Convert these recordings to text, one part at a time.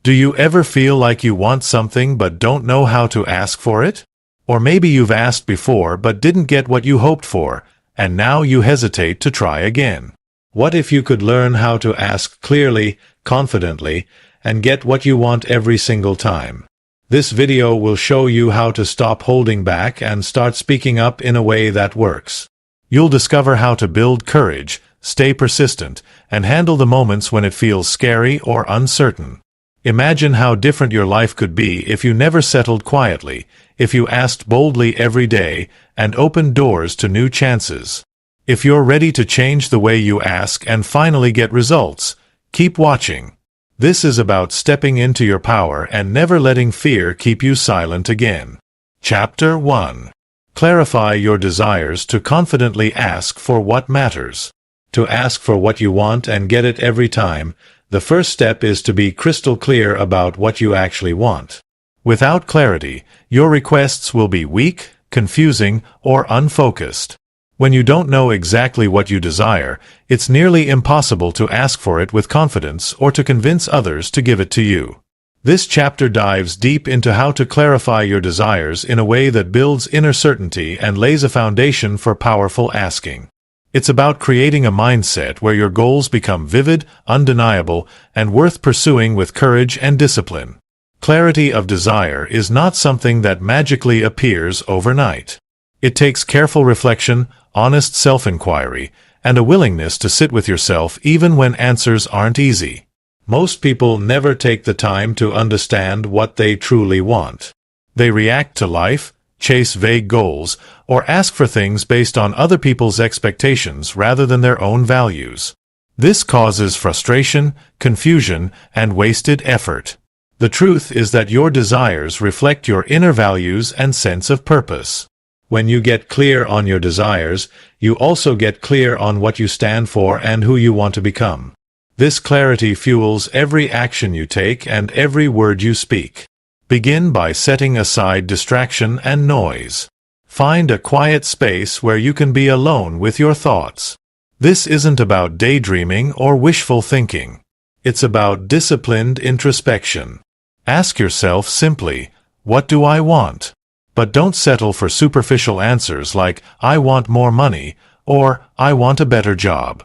Do you ever feel like you want something but don't know how to ask for it? Or maybe you've asked before but didn't get what you hoped for, and now you hesitate to try again. What if you could learn how to ask clearly, confidently, and get what you want every single time? This video will show you how to stop holding back and start speaking up in a way that works. You'll discover how to build courage, stay persistent, and handle the moments when it feels scary or uncertain. Imagine how different your life could be if you never settled quietly, if you asked boldly every day, and opened doors to new chances. If you're ready to change the way you ask and finally get results, keep watching. This is about stepping into your power and never letting fear keep you silent again. Chapter 1. Clarify your desires to confidently ask for what matters. To ask for what you want and get it every time, the first step is to be crystal clear about what you actually want. Without clarity, your requests will be weak, confusing, or unfocused. When you don't know exactly what you desire, it's nearly impossible to ask for it with confidence or to convince others to give it to you. This chapter dives deep into how to clarify your desires in a way that builds inner certainty and lays a foundation for powerful asking. It's about creating a mindset where your goals become vivid, undeniable, and worth pursuing with courage and discipline. Clarity of desire is not something that magically appears overnight. It takes careful reflection, honest self-inquiry, and a willingness to sit with yourself even when answers aren't easy. Most people never take the time to understand what they truly want. They react to life, chase vague goals, or ask for things based on other people's expectations rather than their own values. This causes frustration, confusion, and wasted effort. The truth is that your desires reflect your inner values and sense of purpose. When you get clear on your desires, you also get clear on what you stand for and who you want to become. This clarity fuels every action you take and every word you speak. Begin by setting aside distraction and noise. Find a quiet space where you can be alone with your thoughts. This isn't about daydreaming or wishful thinking. It's about disciplined introspection. Ask yourself simply, what do I want? But don't settle for superficial answers like, I want more money, or I want a better job.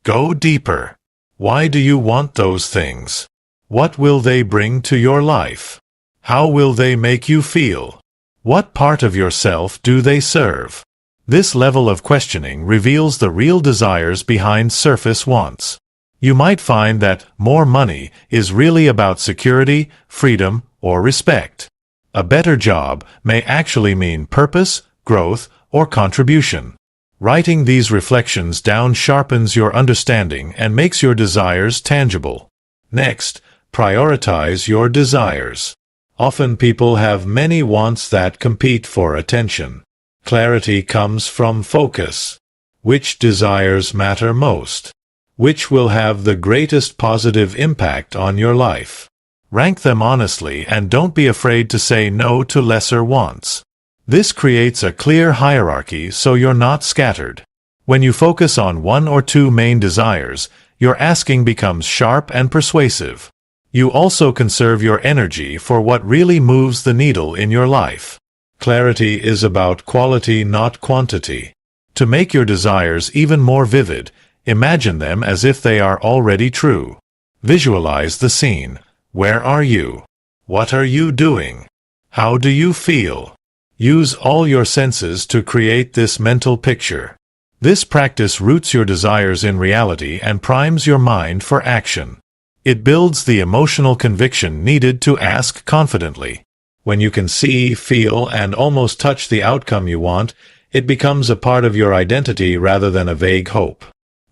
Go deeper. Why do you want those things? What will they bring to your life? How will they make you feel? What part of yourself do they serve? This level of questioning reveals the real desires behind surface wants. You might find that more money is really about security, freedom, or respect. A better job may actually mean purpose, growth, or contribution. Writing these reflections down sharpens your understanding and makes your desires tangible. Next, prioritize your desires. Often people have many wants that compete for attention. Clarity comes from focus. Which desires matter most? Which will have the greatest positive impact on your life? Rank them honestly and don't be afraid to say no to lesser wants. This creates a clear hierarchy so you're not scattered. When you focus on one or two main desires, your asking becomes sharp and persuasive. You also conserve your energy for what really moves the needle in your life. Clarity is about quality, not quantity. To make your desires even more vivid, imagine them as if they are already true. Visualize the scene. Where are you? What are you doing? How do you feel? Use all your senses to create this mental picture. This practice roots your desires in reality and primes your mind for action. It builds the emotional conviction needed to ask confidently. When you can see, feel, and almost touch the outcome you want, it becomes a part of your identity rather than a vague hope.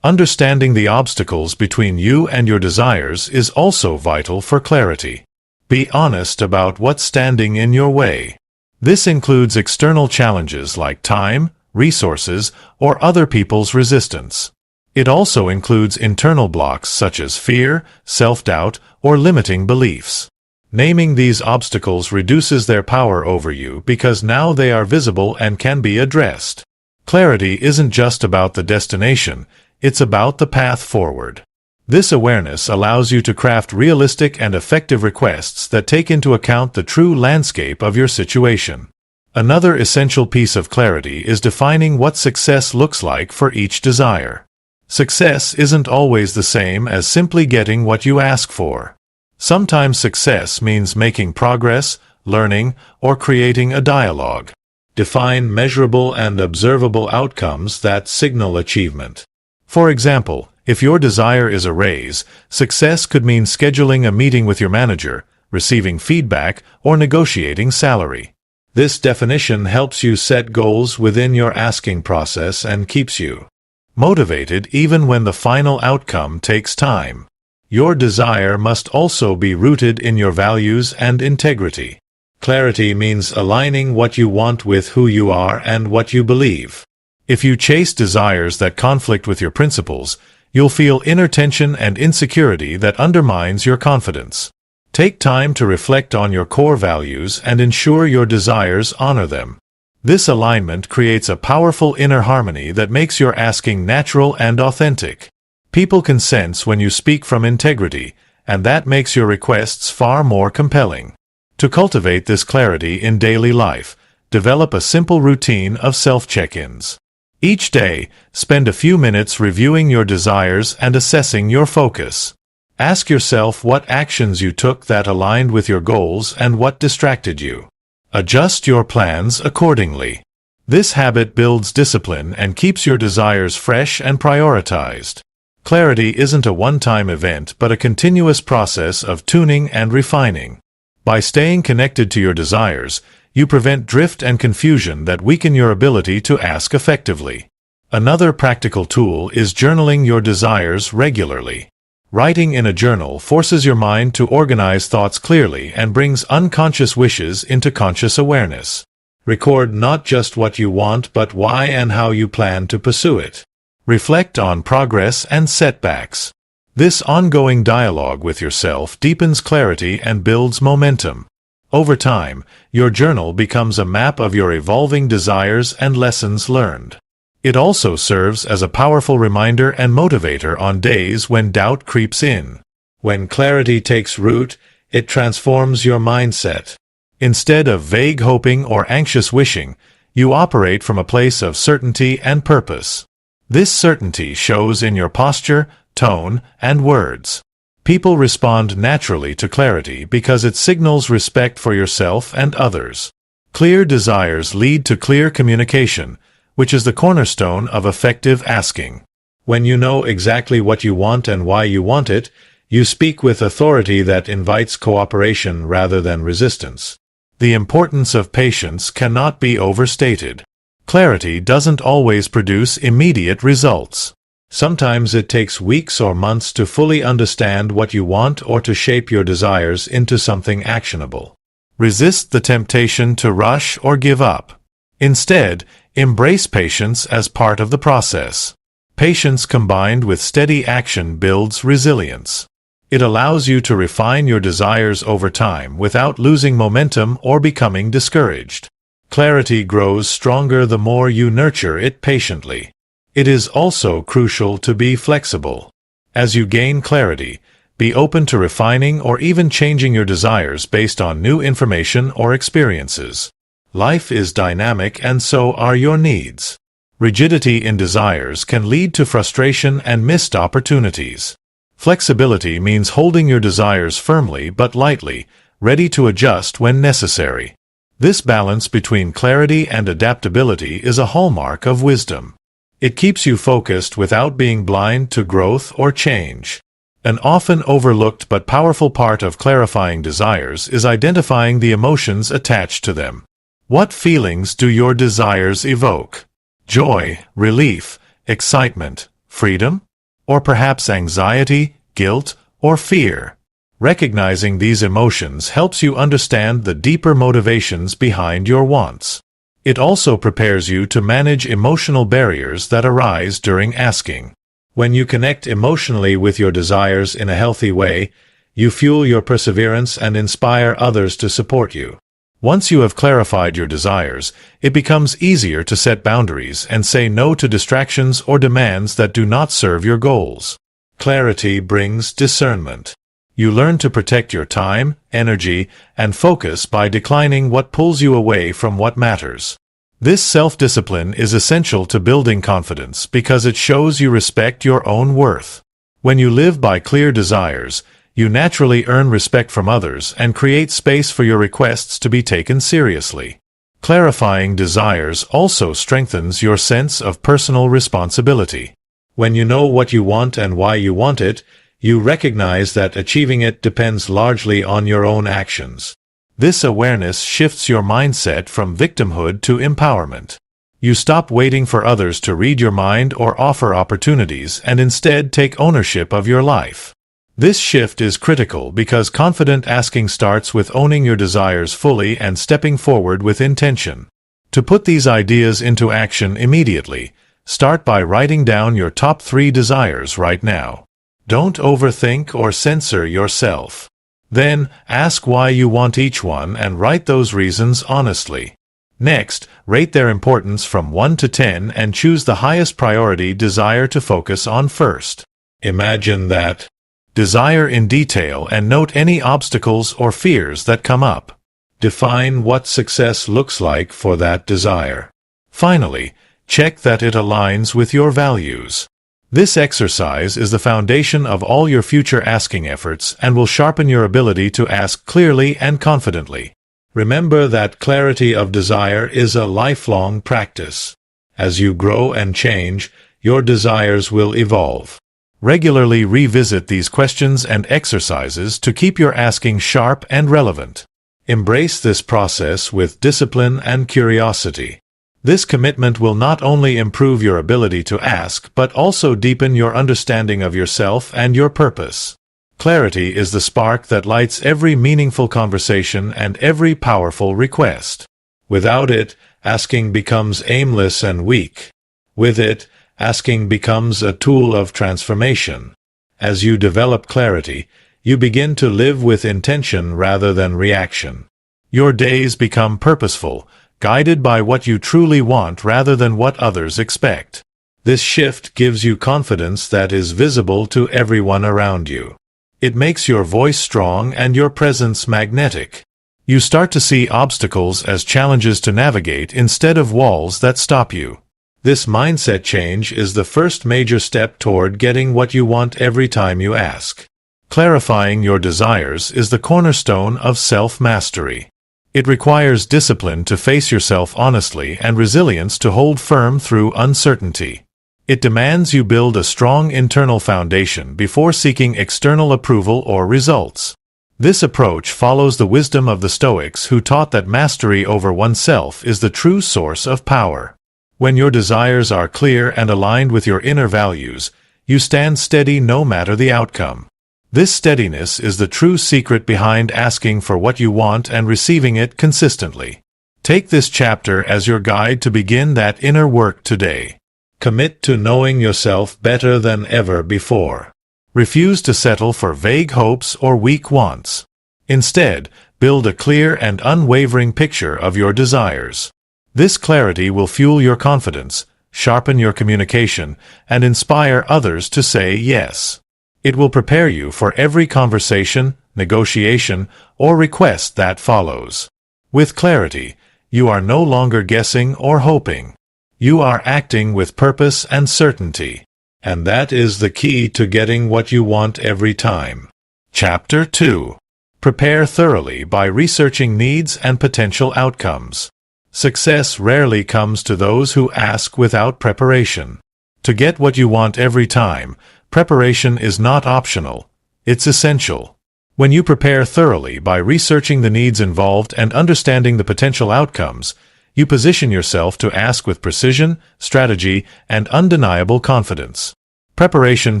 Understanding the obstacles between you and your desires is also vital for clarity. Be honest about what's standing in your way. This includes external challenges like time, resources, or other people's resistance. It also includes internal blocks such as fear, self-doubt, or limiting beliefs. Naming these obstacles reduces their power over you because now they are visible and can be addressed. Clarity isn't just about the destination, it's about the path forward. This awareness allows you to craft realistic and effective requests that take into account the true landscape of your situation. Another essential piece of clarity is defining what success looks like for each desire. Success isn't always the same as simply getting what you ask for. Sometimes success means making progress, learning, or creating a dialogue. Define measurable and observable outcomes that signal achievement. For example, if your desire is a raise, success could mean scheduling a meeting with your manager, receiving feedback, or negotiating salary. This definition helps you set goals within your asking process and keeps you motivated even when the final outcome takes time. Your desire must also be rooted in your values and integrity. Clarity means aligning what you want with who you are and what you believe. If you chase desires that conflict with your principles, you'll feel inner tension and insecurity that undermines your confidence. Take time to reflect on your core values and ensure your desires honor them. This alignment creates a powerful inner harmony that makes your asking natural and authentic. People can sense when you speak from integrity, and that makes your requests far more compelling. To cultivate this clarity in daily life, develop a simple routine of self-check-ins. Each day, spend a few minutes reviewing your desires and assessing your focus. Ask yourself what actions you took that aligned with your goals and what distracted you. Adjust your plans accordingly. This habit builds discipline and keeps your desires fresh and prioritized. Clarity isn't a one-time event but a continuous process of tuning and refining. By staying connected to your desires, you prevent drift and confusion that weaken your ability to ask effectively. Another practical tool is journaling your desires regularly. Writing in a journal forces your mind to organize thoughts clearly and brings unconscious wishes into conscious awareness. Record not just what you want but why and how you plan to pursue it. Reflect on progress and setbacks. This ongoing dialogue with yourself deepens clarity and builds momentum. Over time, your journal becomes a map of your evolving desires and lessons learned. It also serves as a powerful reminder and motivator on days when doubt creeps in. When clarity takes root, it transforms your mindset. Instead of vague hoping or anxious wishing, you operate from a place of certainty and purpose. This certainty shows in your posture, tone, and words. People respond naturally to clarity because it signals respect for yourself and others. Clear desires lead to clear communication, which is the cornerstone of effective asking. When you know exactly what you want and why you want it, you speak with authority that invites cooperation rather than resistance. The importance of patience cannot be overstated. Clarity doesn't always produce immediate results. Sometimes it takes weeks or months to fully understand what you want or to shape your desires into something actionable. Resist the temptation to rush or give up. Instead, embrace patience as part of the process. Patience combined with steady action builds resilience. It allows you to refine your desires over time without losing momentum or becoming discouraged. Clarity grows stronger the more you nurture it patiently. It is also crucial to be flexible. As you gain clarity, be open to refining or even changing your desires based on new information or experiences. Life is dynamic and so are your needs. Rigidity in desires can lead to frustration and missed opportunities. Flexibility means holding your desires firmly but lightly, ready to adjust when necessary. This balance between clarity and adaptability is a hallmark of wisdom. It keeps you focused without being blind to growth or change. An often overlooked but powerful part of clarifying desires is identifying the emotions attached to them. What feelings do your desires evoke? Joy, relief, excitement, freedom? Or perhaps anxiety, guilt, or fear? Recognizing these emotions helps you understand the deeper motivations behind your wants. It also prepares you to manage emotional barriers that arise during asking. When you connect emotionally with your desires in a healthy way, you fuel your perseverance and inspire others to support you. Once you have clarified your desires, it becomes easier to set boundaries and say no to distractions or demands that do not serve your goals. Clarity brings discernment. You learn to protect your time, energy, and focus by declining what pulls you away from what matters. This self-discipline is essential to building confidence because it shows you respect your own worth. When you live by clear desires, you naturally earn respect from others and create space for your requests to be taken seriously. Clarifying desires also strengthens your sense of personal responsibility. When you know what you want and why you want it, you recognize that achieving it depends largely on your own actions. This awareness shifts your mindset from victimhood to empowerment. You stop waiting for others to read your mind or offer opportunities and instead take ownership of your life. This shift is critical because confident asking starts with owning your desires fully and stepping forward with intention. To put these ideas into action immediately, start by writing down your top 3 desires right now. Don't overthink or censor yourself. Then, ask why you want each one and write those reasons honestly. Next, rate their importance from 1 to 10 and choose the highest priority desire to focus on first. Imagine that. Desire in detail and note any obstacles or fears that come up. Define what success looks like for that desire. Finally, check that it aligns with your values. This exercise is the foundation of all your future asking efforts and will sharpen your ability to ask clearly and confidently. Remember that clarity of desire is a lifelong practice. As you grow and change, your desires will evolve. Regularly revisit these questions and exercises to keep your asking sharp and relevant. Embrace this process with discipline and curiosity. This commitment will not only improve your ability to ask, but also deepen your understanding of yourself and your purpose. Clarity is the spark that lights every meaningful conversation and every powerful request. Without it, asking becomes aimless and weak. With it, asking becomes a tool of transformation. As you develop clarity, you begin to live with intention rather than reaction. Your days become purposeful, guided by what you truly want rather than what others expect. This shift gives you confidence that is visible to everyone around you. It makes your voice strong and your presence magnetic. You start to see obstacles as challenges to navigate instead of walls that stop you. This mindset change is the first major step toward getting what you want every time you ask. Clarifying your desires is the cornerstone of self-mastery. It requires discipline to face yourself honestly and resilience to hold firm through uncertainty. It demands you build a strong internal foundation before seeking external approval or results. This approach follows the wisdom of the Stoics, who taught that mastery over oneself is the true source of power. When your desires are clear and aligned with your inner values, you stand steady no matter the outcome. This steadiness is the true secret behind asking for what you want and receiving it consistently. Take this chapter as your guide to begin that inner work today. Commit to knowing yourself better than ever before. Refuse to settle for vague hopes or weak wants. Instead, build a clear and unwavering picture of your desires. This clarity will fuel your confidence, sharpen your communication, and inspire others to say yes. It will prepare you for every conversation, negotiation, or request that follows. With clarity, you are no longer guessing or hoping. You are acting with purpose and certainty. And that is the key to getting what you want every time. Chapter 2. Prepare thoroughly by researching needs and potential outcomes. Success rarely comes to those who ask without preparation. To get what you want every time, preparation is not optional, it's essential. When you prepare thoroughly by researching the needs involved and understanding the potential outcomes, you position yourself to ask with precision, strategy, and undeniable confidence. Preparation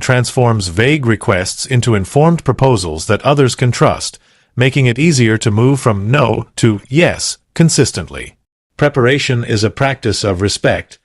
transforms vague requests into informed proposals that others can trust, making it easier to move from no to yes consistently. Preparation is a practice of respect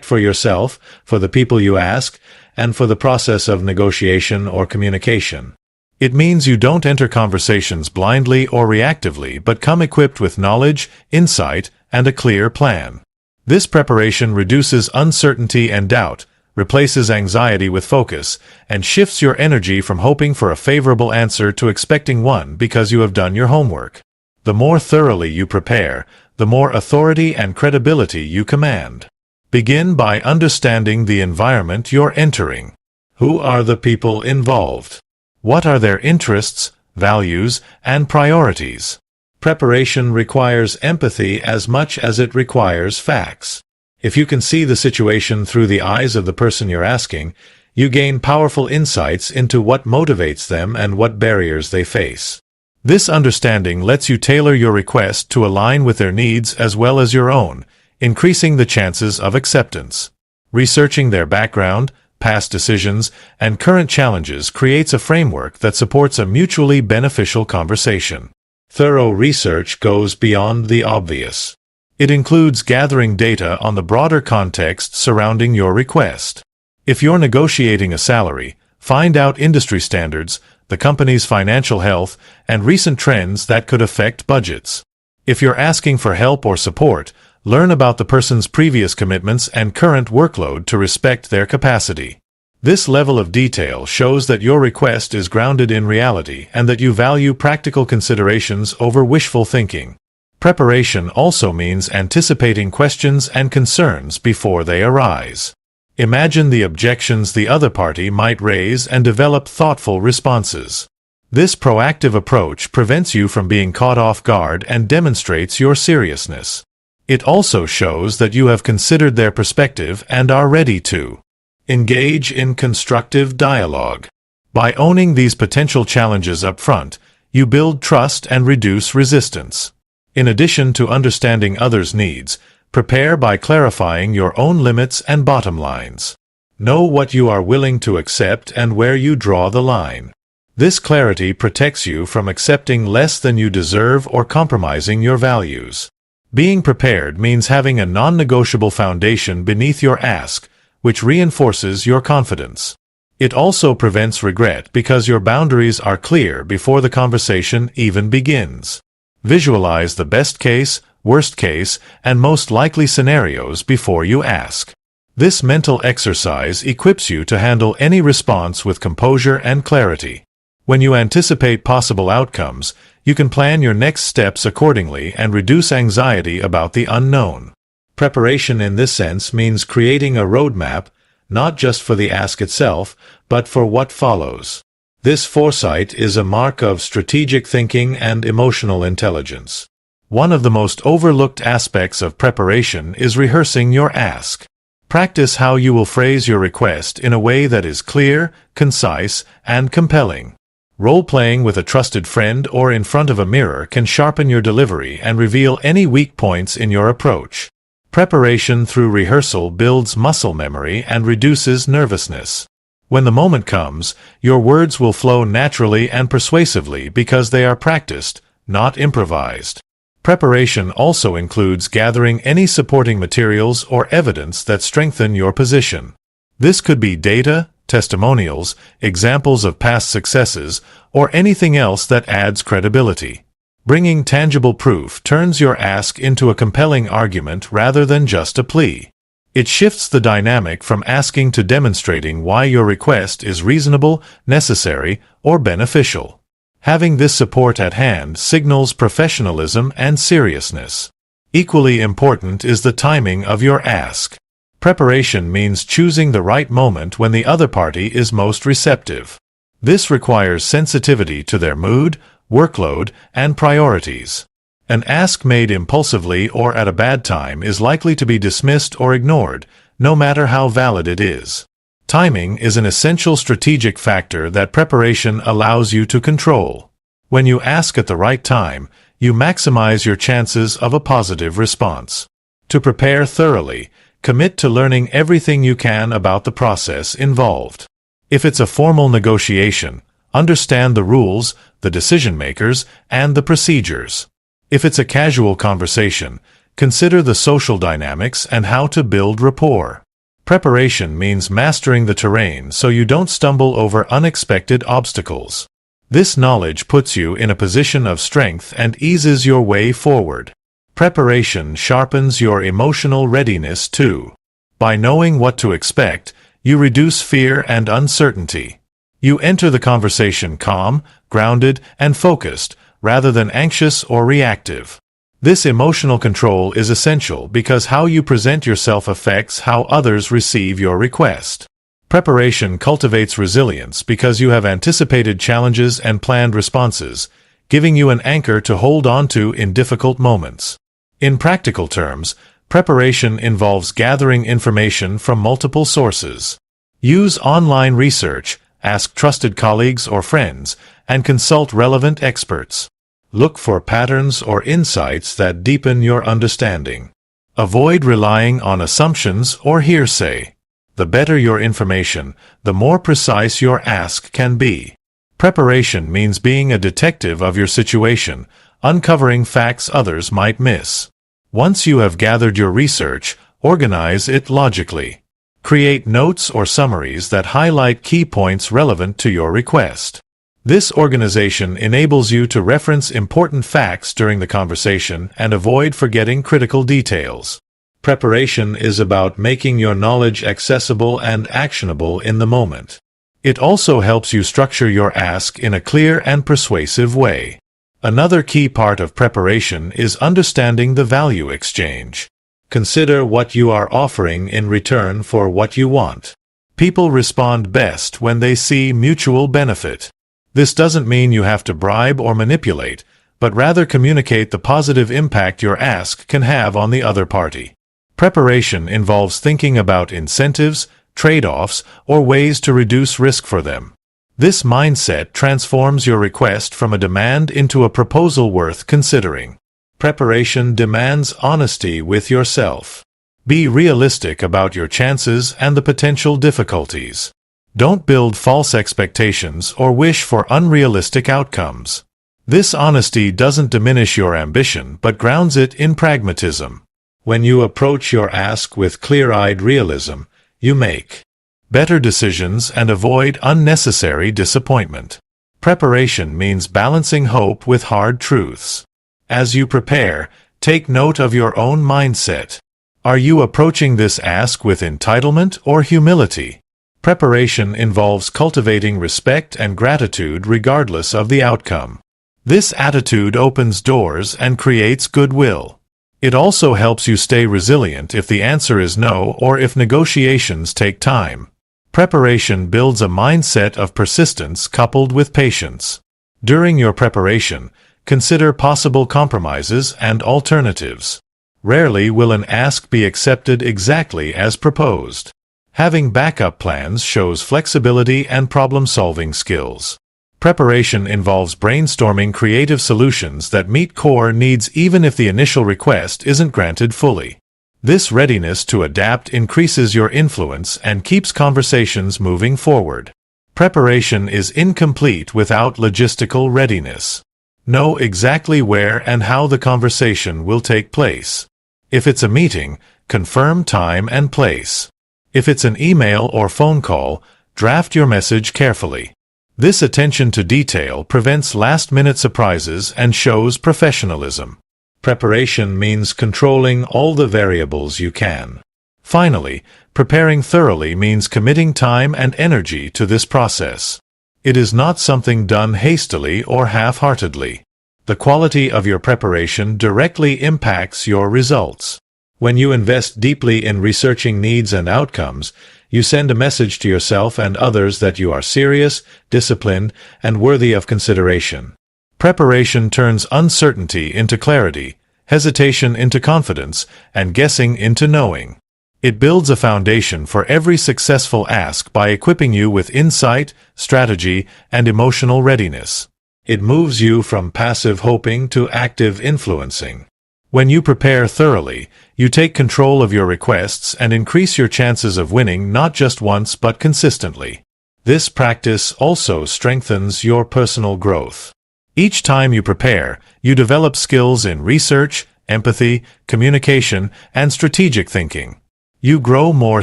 for yourself, for the people you ask, and for the process of negotiation or communication. It means you don't enter conversations blindly or reactively, but come equipped with knowledge, insight, and a clear plan. This preparation reduces uncertainty and doubt, replaces anxiety with focus, and shifts your energy from hoping for a favorable answer to expecting one because you have done your homework. The more thoroughly you prepare, the more authority and credibility you command. Begin by understanding the environment you're entering. Who are the people involved? What are their interests, values, and priorities? Preparation requires empathy as much as it requires facts. If you can see the situation through the eyes of the person you're asking, you gain powerful insights into what motivates them and what barriers they face. This understanding lets you tailor your request to align with their needs as well as your own, increasing the chances of acceptance. Researching their background, past decisions, and current challenges creates a framework that supports a mutually beneficial conversation. Thorough research goes beyond the obvious. It includes gathering data on the broader context surrounding your request. If you're negotiating a salary, find out industry standards, the company's financial health, and recent trends that could affect budgets. If you're asking for help or support, learn about the person's previous commitments and current workload to respect their capacity. This level of detail shows that your request is grounded in reality and that you value practical considerations over wishful thinking. Preparation also means anticipating questions and concerns before they arise. Imagine the objections the other party might raise and develop thoughtful responses. This proactive approach prevents you from being caught off guard and demonstrates your seriousness. It also shows that you have considered their perspective and are ready to engage in constructive dialogue. By owning these potential challenges up front, you build trust and reduce resistance. In addition to understanding others' needs, prepare by clarifying your own limits and bottom lines. Know what you are willing to accept and where you draw the line. This clarity protects you from accepting less than you deserve or compromising your values. Being prepared means having a non-negotiable foundation beneath your ask, which reinforces your confidence. It also prevents regret because your boundaries are clear before the conversation even begins. Visualize the best case, worst case, and most likely scenarios before you ask. This mental exercise equips you to handle any response with composure and clarity. When you anticipate possible outcomes, you can plan your next steps accordingly and reduce anxiety about the unknown. Preparation in this sense means creating a roadmap, not just for the ask itself, but for what follows. This foresight is a mark of strategic thinking and emotional intelligence. One of the most overlooked aspects of preparation is rehearsing your ask. Practice how you will phrase your request in a way that is clear, concise, and compelling. Role-playing with a trusted friend or in front of a mirror can sharpen your delivery and reveal any weak points in your approach. Preparation through rehearsal builds muscle memory and reduces nervousness. When the moment comes, your words will flow naturally and persuasively because they are practiced, not improvised. Preparation also includes gathering any supporting materials or evidence that strengthen your position. This could be data, testimonials, examples of past successes, or anything else that adds credibility. Bringing tangible proof turns your ask into a compelling argument rather than just a plea. It shifts the dynamic from asking to demonstrating why your request is reasonable, necessary, or beneficial. Having this support at hand signals professionalism and seriousness. Equally important is the timing of your ask. Preparation means choosing the right moment when the other party is most receptive. This requires sensitivity to their mood, workload, and priorities. An ask made impulsively or at a bad time is likely to be dismissed or ignored, no matter how valid it is. Timing is an essential strategic factor that preparation allows you to control. When you ask at the right time, you maximize your chances of a positive response. To prepare thoroughly, commit to learning everything you can about the process involved. If it's a formal negotiation, understand the rules, the decision-makers, and the procedures. If it's a casual conversation, consider the social dynamics and how to build rapport. Preparation means mastering the terrain so you don't stumble over unexpected obstacles. This knowledge puts you in a position of strength and eases your way forward. Preparation sharpens your emotional readiness too. By knowing what to expect, You reduce fear and uncertainty. You enter the conversation calm, grounded, and focused, rather than anxious or reactive. This emotional control is essential because how you present yourself affects how others receive your request. Preparation cultivates resilience because you have anticipated challenges and planned responses, giving you an anchor to hold on to in difficult moments. In practical terms, preparation involves gathering information from multiple sources. Use online research, ask trusted colleagues or friends, and consult relevant experts. Look for patterns or insights that deepen your understanding. Avoid relying on assumptions or hearsay. The better your information, the more precise your ask can be. Preparation means being a detective of your situation, uncovering facts others might miss. Once you have gathered your research, organize it logically. Create notes or summaries that highlight key points relevant to your request. This organization enables you to reference important facts during the conversation and avoid forgetting critical details. Preparation is about making your knowledge accessible and actionable in the moment. It also helps you structure your ask in a clear and persuasive way. Another key part of preparation is understanding the value exchange. Consider what you are offering in return for what you want. People respond best when they see mutual benefit. This doesn't mean you have to bribe or manipulate, but rather communicate the positive impact your ask can have on the other party. Preparation involves thinking about incentives, trade-offs, or ways to reduce risk for them. This mindset transforms your request from a demand into a proposal worth considering. Preparation demands honesty with yourself. Be realistic about your chances and the potential difficulties. Don't build false expectations or wish for unrealistic outcomes. This honesty doesn't diminish your ambition but grounds it in pragmatism. When you approach your ask with clear-eyed realism, you make better decisions and avoid unnecessary disappointment. Preparation means balancing hope with hard truths. As you prepare, take note of your own mindset. Are you approaching this ask with entitlement or humility? Preparation involves cultivating respect and gratitude regardless of the outcome. This attitude opens doors and creates goodwill. It also helps you stay resilient if the answer is no or if negotiations take time. Preparation builds a mindset of persistence coupled with patience. During your preparation, consider possible compromises and alternatives. Rarely will an ask be accepted exactly as proposed. Having backup plans shows flexibility and problem-solving skills. Preparation involves brainstorming creative solutions that meet core needs even if the initial request isn't granted fully. This readiness to adapt increases your influence and keeps conversations moving forward. Preparation is incomplete without logistical readiness. Know exactly where and how the conversation will take place. If it's a meeting, confirm time and place. If it's an email or phone call, draft your message carefully. This attention to detail prevents last-minute surprises and shows professionalism. Preparation means controlling all the variables you can. Finally, preparing thoroughly means committing time and energy to this process. It is not something done hastily or half-heartedly. The quality of your preparation directly impacts your results. When you invest deeply in researching needs and outcomes, you send a message to yourself and others that you are serious, disciplined, and worthy of consideration. Preparation turns uncertainty into clarity, hesitation into confidence, and guessing into knowing. It builds a foundation for every successful ask by equipping you with insight, strategy, and emotional readiness. It moves you from passive hoping to active influencing. When you prepare thoroughly, you take control of your requests and increase your chances of winning not just once but consistently. This practice also strengthens your personal growth. Each time you prepare, you develop skills in research, empathy, communication, and strategic thinking. You grow more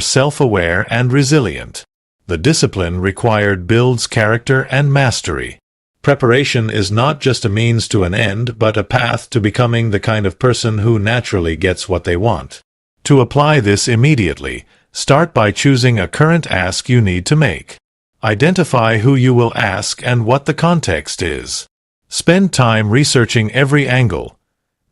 self-aware and resilient. The discipline required builds character and mastery. Preparation is not just a means to an end, but a path to becoming the kind of person who naturally gets what they want. To apply this immediately, Start by choosing a current ask you need to make. Identify who you will ask and what the context is. Spend time researching every angle,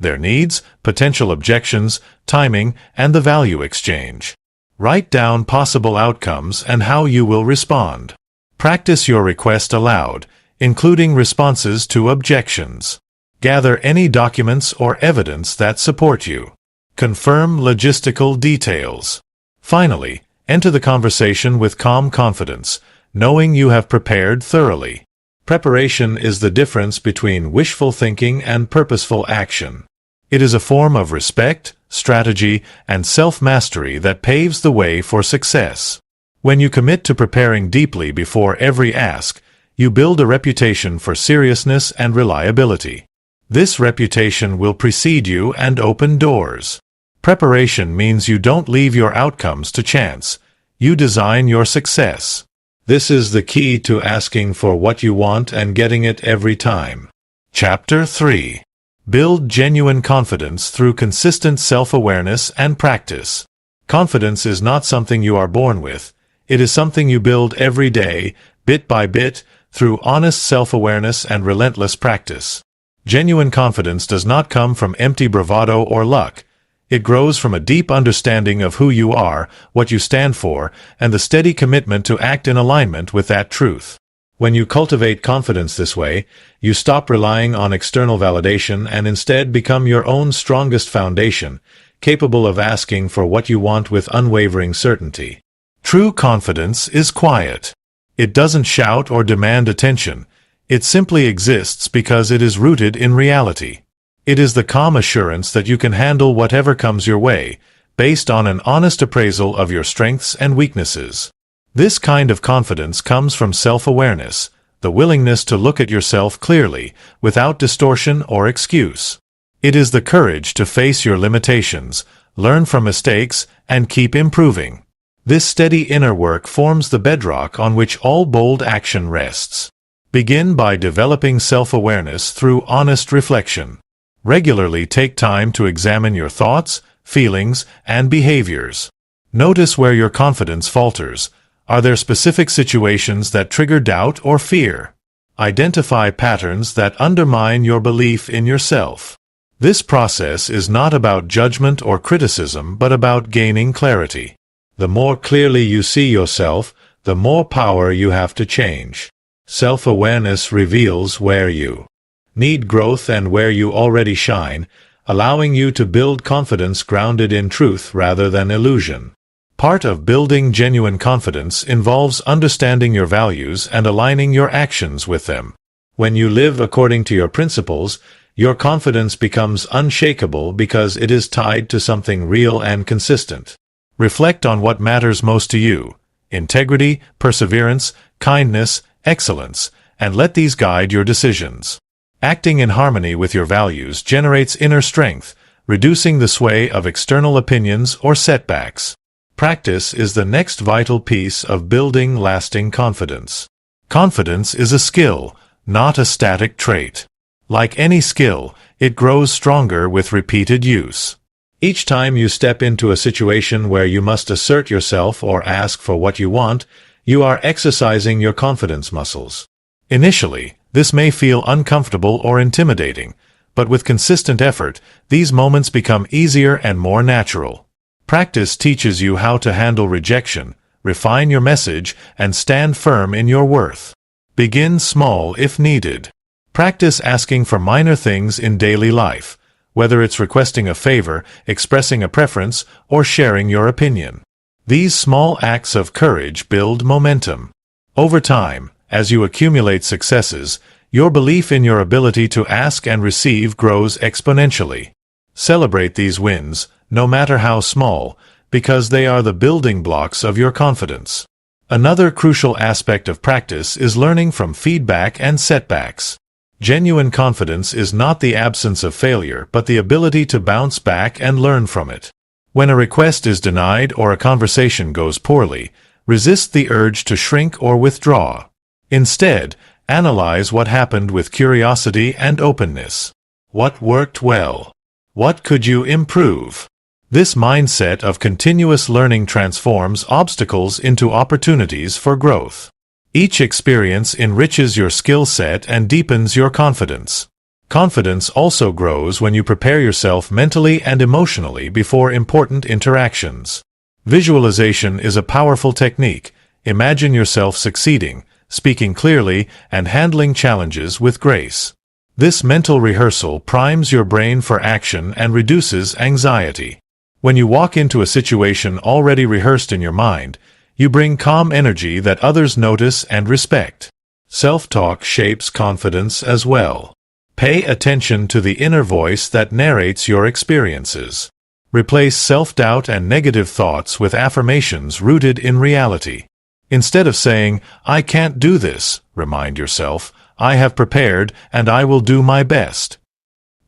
their needs, potential objections, timing, and the value exchange. Write down possible outcomes and how you will respond. Practice your request aloud, including responses to objections. Gather any documents or evidence that support you. Confirm logistical details. Finally, enter the conversation with calm confidence, knowing you have prepared thoroughly. Preparation is the difference between wishful thinking and purposeful action. It is a form of respect, strategy, and self-mastery that paves the way for success. When you commit to preparing deeply before every ask, you build a reputation for seriousness and reliability. This reputation will precede you and open doors. Preparation means you don't leave your outcomes to chance. You design your success. This is the key to asking for what you want and getting it every time. Chapter 3. Build genuine confidence through consistent self-awareness and practice. Confidence is not something you are born with. It is something you build every day, bit by bit, through honest self-awareness and relentless practice. Genuine confidence does not come from empty bravado or luck. It grows from a deep understanding of who you are, what you stand for, and the steady commitment to act in alignment with that truth. When you cultivate confidence this way, you stop relying on external validation and instead become your own strongest foundation, capable of asking for what you want with unwavering certainty. True confidence is quiet. It doesn't shout or demand attention. It simply exists because it is rooted in reality. It is the calm assurance that you can handle whatever comes your way, based on an honest appraisal of your strengths and weaknesses. This kind of confidence comes from self-awareness, the willingness to look at yourself clearly, without distortion or excuse. It is the courage to face your limitations, learn from mistakes, and keep improving. This steady inner work forms the bedrock on which all bold action rests. Begin by developing self-awareness through honest reflection. Regularly take time to examine your thoughts, feelings, and behaviors. Notice where your confidence falters. Are there specific situations that trigger doubt or fear? Identify patterns that undermine your belief in yourself. This process is not about judgment or criticism, but about gaining clarity. The more clearly you see yourself, the more power you have to change. Self-awareness reveals where you need growth and where you already shine, allowing you to build confidence grounded in truth rather than illusion. Part of building genuine confidence involves understanding your values and aligning your actions with them. When you live according to your principles, your confidence becomes unshakable because it is tied to something real and consistent. Reflect on what matters most to you: integrity, perseverance, kindness, excellence, and let these guide your decisions. Acting in harmony with your values generates inner strength, reducing the sway of external opinions or setbacks. Practice is the next vital piece of building lasting confidence. Confidence is a skill, not a static trait. Like any skill, it grows stronger with repeated use. Each time you step into a situation where you must assert yourself or ask for what you want, you are exercising your confidence muscles. Initially, this may feel uncomfortable or intimidating, but with consistent effort, these moments become easier and more natural. Practice teaches you how to handle rejection, refine your message, and stand firm in your worth. Begin small if needed. Practice asking for minor things in daily life, whether it's requesting a favor, expressing a preference, or sharing your opinion. These small acts of courage build momentum. Over time, as you accumulate successes, your belief in your ability to ask and receive grows exponentially. Celebrate these wins, no matter how small, because they are the building blocks of your confidence. Another crucial aspect of practice is learning from feedback and setbacks. Genuine confidence is not the absence of failure, but the ability to bounce back and learn from it. When a request is denied or a conversation goes poorly, resist the urge to shrink or withdraw. Instead, analyze what happened with curiosity and openness. What worked well? What could you improve? This mindset of continuous learning transforms obstacles into opportunities for growth. Each experience enriches your skill set and deepens your confidence. Confidence also grows when you prepare yourself mentally and emotionally before important interactions. Visualization is a powerful technique. Imagine yourself succeeding, speaking clearly, and handling challenges with grace. This mental rehearsal primes your brain for action and reduces anxiety. When you walk into a situation already rehearsed in your mind, you bring calm energy that others notice and respect. Self-talk shapes confidence as well. Pay attention to the inner voice that narrates your experiences. Replace self-doubt and negative thoughts with affirmations rooted in reality. Instead of saying, "I can't do this," remind yourself, "I have prepared and I will do my best."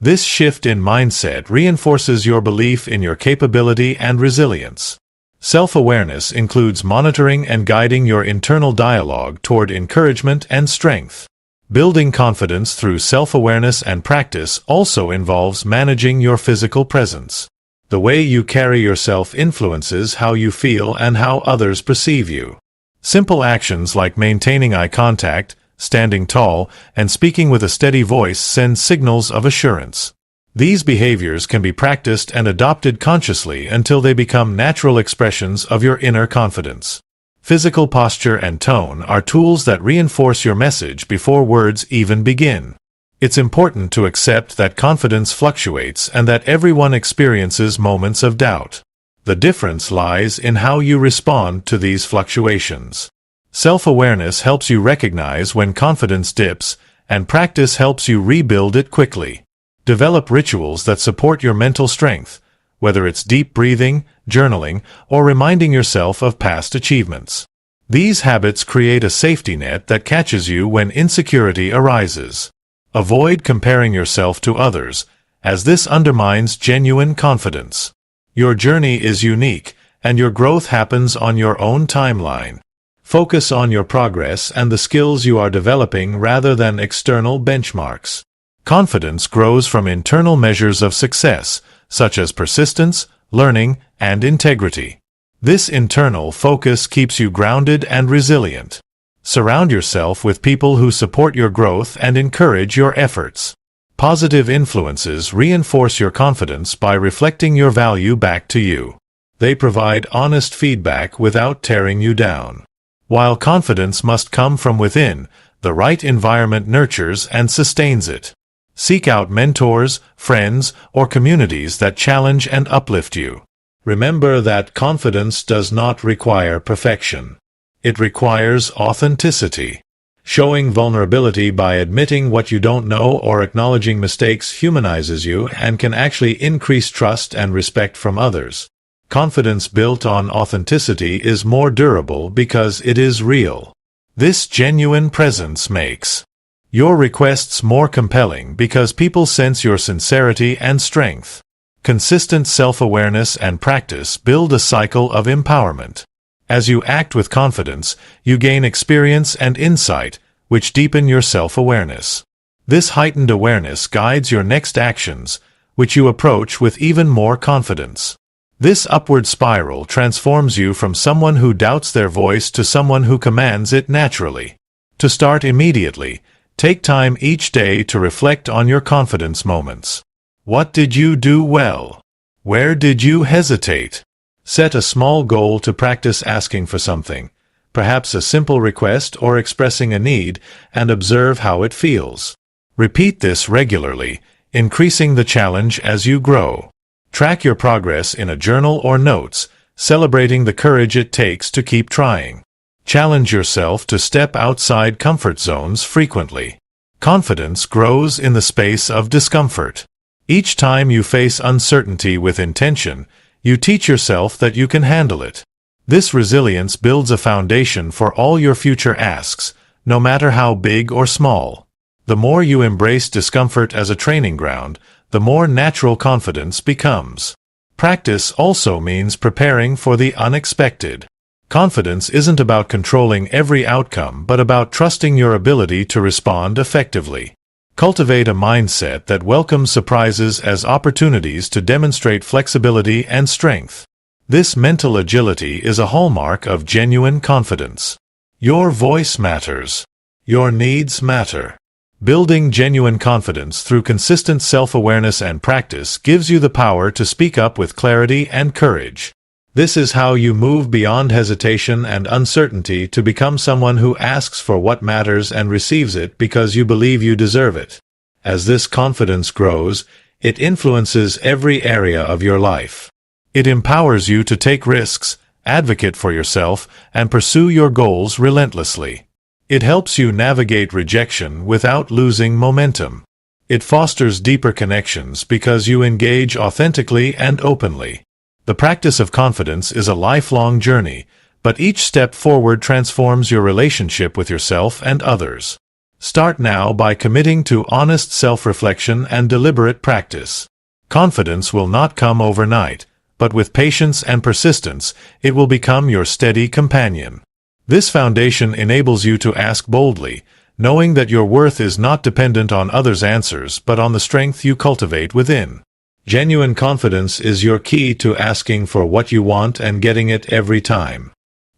This shift in mindset reinforces your belief in your capability and resilience. Self-awareness includes monitoring and guiding your internal dialogue toward encouragement and strength. Building confidence through self-awareness and practice also involves managing your physical presence. The way you carry yourself influences how you feel and how others perceive you. Simple actions like maintaining eye contact, standing tall, and speaking with a steady voice send signals of assurance. These behaviors can be practiced and adopted consciously until they become natural expressions of your inner confidence. Physical posture and tone are tools that reinforce your message before words even begin. It's important to accept that confidence fluctuates and that everyone experiences moments of doubt. The difference lies in how you respond to these fluctuations. Self-awareness helps you recognize when confidence dips, and practice helps you rebuild it quickly. Develop rituals that support your mental strength, whether it's deep breathing, journaling, or reminding yourself of past achievements. These habits create a safety net that catches you when insecurity arises. Avoid comparing yourself to others, as this undermines genuine confidence. Your journey is unique, and your growth happens on your own timeline. Focus on your progress and the skills you are developing rather than external benchmarks. Confidence grows from internal measures of success, such as persistence, learning, and integrity. This internal focus keeps you grounded and resilient. Surround yourself with people who support your growth and encourage your efforts. Positive influences reinforce your confidence by reflecting your value back to you. They provide honest feedback without tearing you down. While confidence must come from within, the right environment nurtures and sustains it. Seek out mentors, friends, or communities that challenge and uplift you. Remember that confidence does not require perfection. It requires authenticity. Showing vulnerability by admitting what you don't know or acknowledging mistakes humanizes you and can actually increase trust and respect from others. Confidence built on authenticity is more durable because it is real. This genuine presence makes your requests more compelling because people sense your sincerity and strength. Consistent self-awareness and practice build a cycle of empowerment. As you act with confidence, you gain experience and insight, which deepen your self-awareness. This heightened awareness guides your next actions, which you approach with even more confidence. This upward spiral transforms you from someone who doubts their voice to someone who commands it naturally. To start immediately, take time each day to reflect on your confidence moments. What did you do well? Where did you hesitate? Set a small goal to practice asking for something, perhaps a simple request or expressing a need, and observe how it feels. Repeat this regularly, increasing the challenge as you grow. Track your progress in a journal or notes, celebrating the courage it takes to keep trying. Challenge yourself to step outside comfort zones frequently. Confidence grows in the space of discomfort. Each time you face uncertainty with intention, you teach yourself that you can handle it. This resilience builds a foundation for all your future asks, no matter how big or small. The more you embrace discomfort as a training ground, the more natural confidence becomes. Practice also means preparing for the unexpected. Confidence isn't about controlling every outcome but about trusting your ability to respond effectively. Cultivate a mindset that welcomes surprises as opportunities to demonstrate flexibility and strength. This mental agility is a hallmark of genuine confidence. Your voice matters. Your needs matter. Building genuine confidence through consistent self-awareness and practice gives you the power to speak up with clarity and courage. This is how you move beyond hesitation and uncertainty to become someone who asks for what matters and receives it because you believe you deserve it. As this confidence grows, it influences every area of your life. It empowers you to take risks, advocate for yourself, and pursue your goals relentlessly. It helps you navigate rejection without losing momentum. It fosters deeper connections because you engage authentically and openly. The practice of confidence is a lifelong journey, but each step forward transforms your relationship with yourself and others. Start now by committing to honest self-reflection and deliberate practice. Confidence will not come overnight, but with patience and persistence, it will become your steady companion. This foundation enables you to ask boldly, knowing that your worth is not dependent on others' answers but on the strength you cultivate within. Genuine confidence is your key to asking for what you want and getting it every time.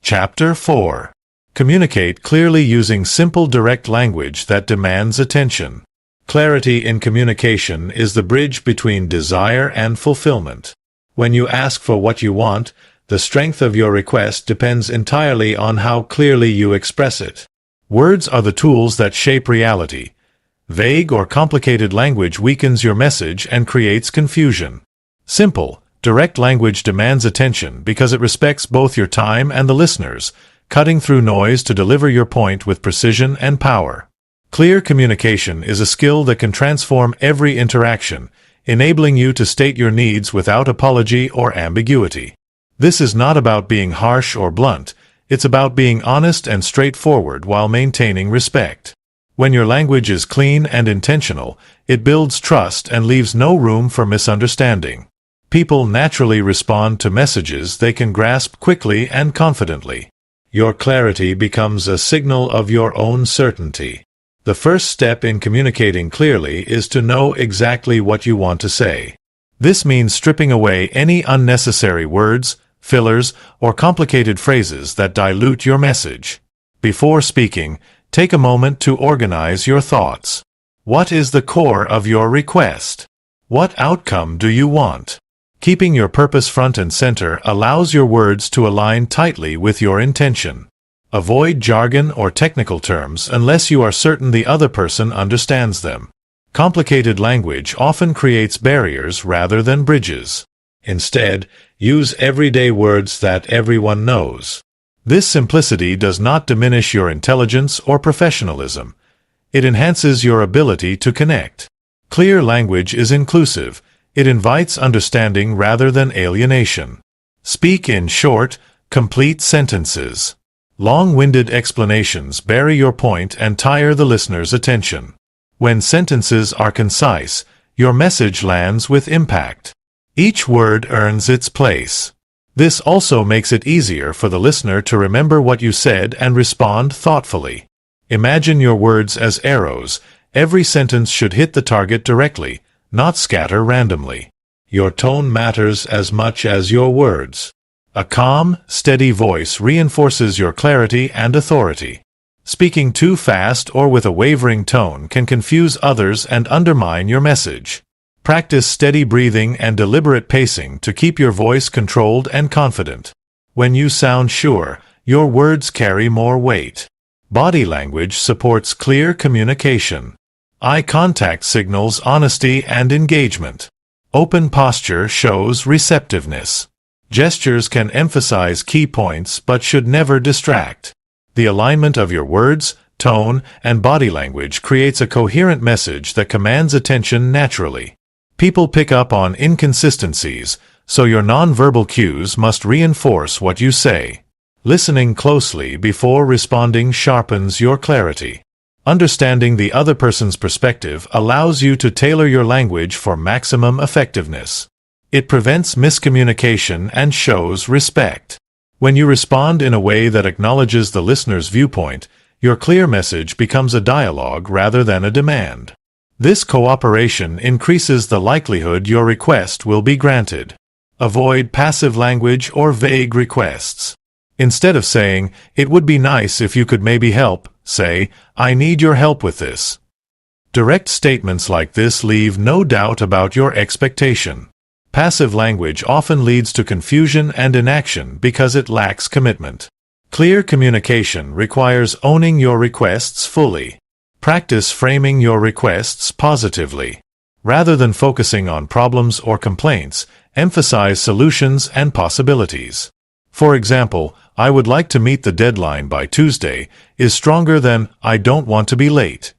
Chapter 4. Communicate clearly using simple direct language that demands attention. Clarity in communication is the bridge between desire and fulfillment. When you ask for what you want, the strength of your request depends entirely on how clearly you express it. Words are the tools that shape reality. Vague or complicated language weakens your message and creates confusion. Simple, direct language demands attention because it respects both your time and the listener's, cutting through noise to deliver your point with precision and power. Clear communication is a skill that can transform every interaction, enabling you to state your needs without apology or ambiguity. This is not about being harsh or blunt, it's about being honest and straightforward while maintaining respect. When your language is clean and intentional, it builds trust and leaves no room for misunderstanding. People naturally respond to messages they can grasp quickly and confidently. Your clarity becomes a signal of your own certainty. The first step in communicating clearly is to know exactly what you want to say. This means stripping away any unnecessary words, fillers, or complicated phrases that dilute your message. Before speaking, take a moment to organize your thoughts. What is the core of your request? What outcome do you want? Keeping your purpose front and center allows your words to align tightly with your intention. Avoid jargon or technical terms unless you are certain the other person understands them. Complicated language often creates barriers rather than bridges. Instead, use everyday words that everyone knows. This simplicity does not diminish your intelligence or professionalism. It enhances your ability to connect. Clear language is inclusive. It invites understanding rather than alienation. Speak in short, complete sentences. Long-winded explanations bury your point and tire the listener's attention. When sentences are concise, your message lands with impact. Each word earns its place. This also makes it easier for the listener to remember what you said and respond thoughtfully. Imagine your words as arrows. Every sentence should hit the target directly, not scatter randomly. Your tone matters as much as your words. A calm, steady voice reinforces your clarity and authority. Speaking too fast or with a wavering tone can confuse others and undermine your message. Practice steady breathing and deliberate pacing to keep your voice controlled and confident. When you sound sure, your words carry more weight. Body language supports clear communication. Eye contact signals honesty and engagement. Open posture shows receptiveness. Gestures can emphasize key points but should never distract. The alignment of your words, tone, and body language creates a coherent message that commands attention naturally. People pick up on inconsistencies, so your nonverbal cues must reinforce what you say. Listening closely before responding sharpens your clarity. Understanding the other person's perspective allows you to tailor your language for maximum effectiveness. It prevents miscommunication and shows respect. When you respond in a way that acknowledges the listener's viewpoint, your clear message becomes a dialogue rather than a demand. This cooperation increases the likelihood your request will be granted. Avoid passive language or vague requests. Instead of saying, "It would be nice if you could maybe help," say, "I need your help with this." Direct statements like this leave no doubt about your expectation. Passive language often leads to confusion and inaction because it lacks commitment. Clear communication requires owning your requests fully. Practice framing your requests positively. Rather than focusing on problems or complaints, emphasize solutions and possibilities. For example, "I would like to meet the deadline by Tuesday" is stronger than "I don't want to be late."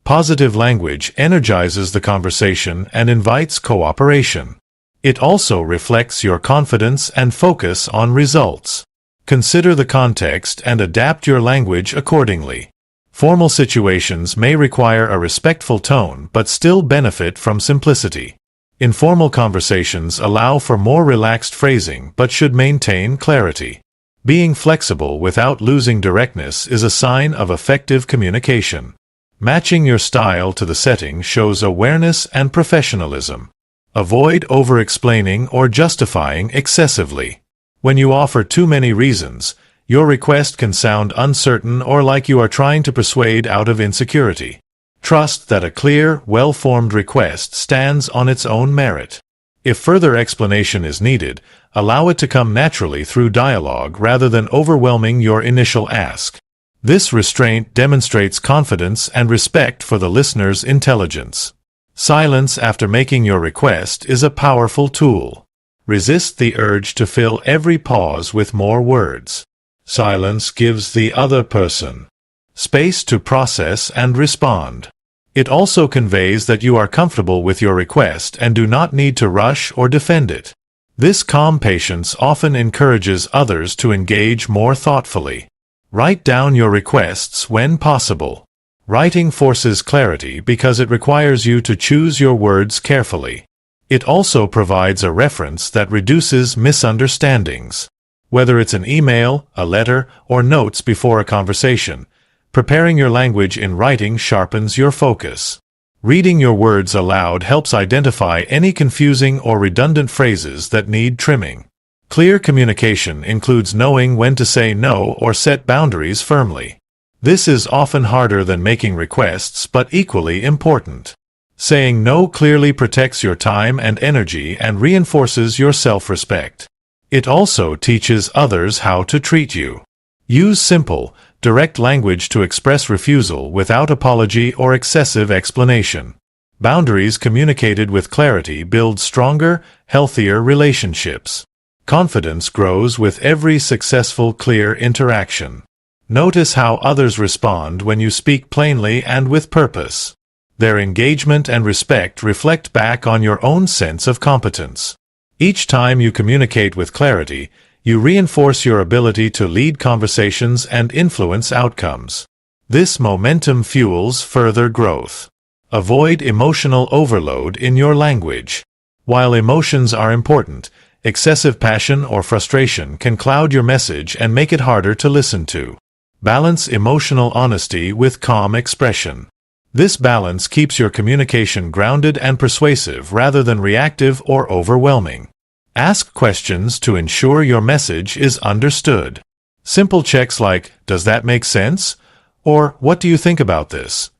Positive language energizes the conversation and invites cooperation. It also reflects your confidence and focus on results. Consider the context and adapt your language accordingly. Formal situations may require a respectful tone but still benefit from simplicity. Informal conversations allow for more relaxed phrasing but should maintain clarity. Being flexible without losing directness is a sign of effective communication. Matching your style to the setting shows awareness and professionalism. Avoid over-explaining or justifying excessively. When you offer too many reasons, your request can sound uncertain or like you are trying to persuade out of insecurity. Trust that a clear, well-formed request stands on its own merit. If further explanation is needed, allow it to come naturally through dialogue rather than overwhelming your initial ask. This restraint demonstrates confidence and respect for the listener's intelligence. Silence after making your request is a powerful tool. Resist the urge to fill every pause with more words. Silence gives the other person space to process and respond. It also conveys that you are comfortable with your request and do not need to rush or defend it. This calm patience often encourages others to engage more thoughtfully. Write down your requests when possible. Writing forces clarity because it requires you to choose your words carefully. It also provides a reference that reduces misunderstandings. Whether it's an email, a letter, or notes before a conversation, preparing your language in writing sharpens your focus. Reading your words aloud helps identify any confusing or redundant phrases that need trimming. Clear communication includes knowing when to say no or set boundaries firmly. This is often harder than making requests but equally important. Saying no clearly protects your time and energy and reinforces your self-respect. It also teaches others how to treat you. Use simple, direct language to express refusal without apology or excessive explanation. Boundaries communicated with clarity build stronger, healthier relationships. Confidence grows with every successful, clear interaction. Notice how others respond when you speak plainly and with purpose. Their engagement and respect reflect back on your own sense of competence. Each time you communicate with clarity, you reinforce your ability to lead conversations and influence outcomes. This momentum fuels further growth. Avoid emotional overload in your language. While emotions are important, excessive passion or frustration can cloud your message and make it harder to listen to. Balance emotional honesty with calm expression. This balance keeps your communication grounded and persuasive rather than reactive or overwhelming. Ask questions to ensure your message is understood. Simple checks like, "Does that make sense?" or "What do you think about this?"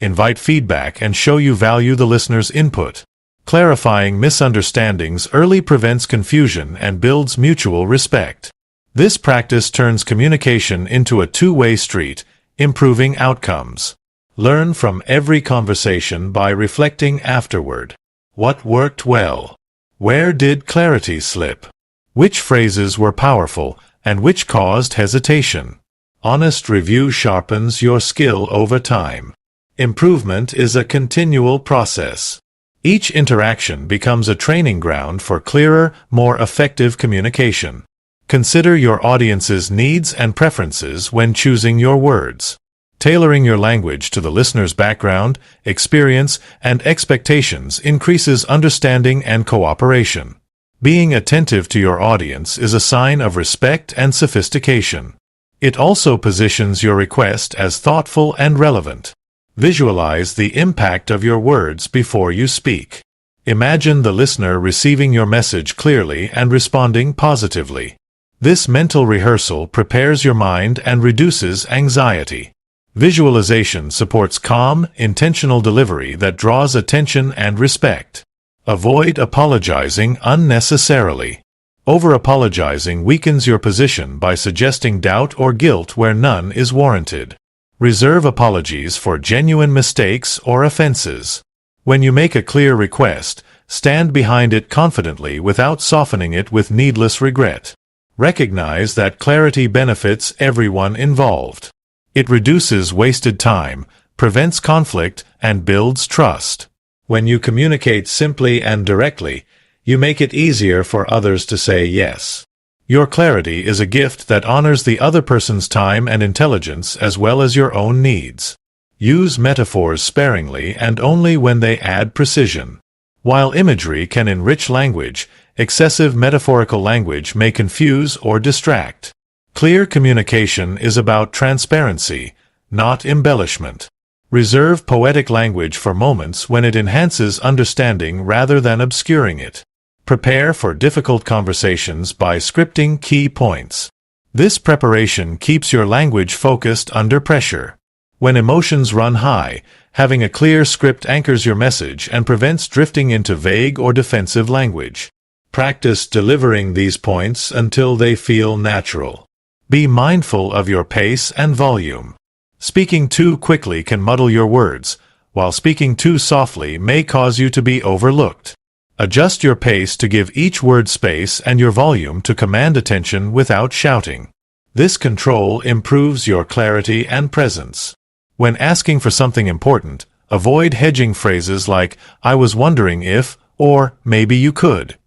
invite feedback and show you value the listener's input. Clarifying misunderstandings early prevents confusion and builds mutual respect. This practice turns communication into a two-way street, improving outcomes. Learn from every conversation by reflecting afterward. What worked well? Where did clarity slip? Which phrases were powerful, and which caused hesitation? Honest review sharpens your skill over time. Improvement is a continual process. Each interaction becomes a training ground for clearer, more effective communication. Consider your audience's needs and preferences when choosing your words. Tailoring your language to the listener's background, experience, and expectations increases understanding and cooperation. Being attentive to your audience is a sign of respect and sophistication. It also positions your request as thoughtful and relevant. Visualize the impact of your words before you speak. Imagine the listener receiving your message clearly and responding positively. This mental rehearsal prepares your mind and reduces anxiety. Visualization supports calm, intentional delivery that draws attention and respect. Avoid apologizing unnecessarily. Over-apologizing weakens your position by suggesting doubt or guilt where none is warranted. Reserve apologies for genuine mistakes or offenses. When you make a clear request, stand behind it confidently without softening it with needless regret. Recognize that clarity benefits everyone involved. It reduces wasted time, prevents conflict, and builds trust. When you communicate simply and directly, you make it easier for others to say yes. Your clarity is a gift that honors the other person's time and intelligence as well as your own needs. Use metaphors sparingly and only when they add precision. While imagery can enrich language, excessive metaphorical language may confuse or distract. Clear communication is about transparency, not embellishment. Reserve poetic language for moments when it enhances understanding rather than obscuring it. Prepare for difficult conversations by scripting key points. This preparation keeps your language focused under pressure. When emotions run high, having a clear script anchors your message and prevents drifting into vague or defensive language. Practice delivering these points until they feel natural. Be mindful of your pace and volume. Speaking too quickly can muddle your words, while speaking too softly may cause you to be overlooked. Adjust your pace to give each word space and your volume to command attention without shouting. This control improves your clarity and presence. When asking for something important, avoid hedging phrases like, "I was wondering if," or "maybe you could."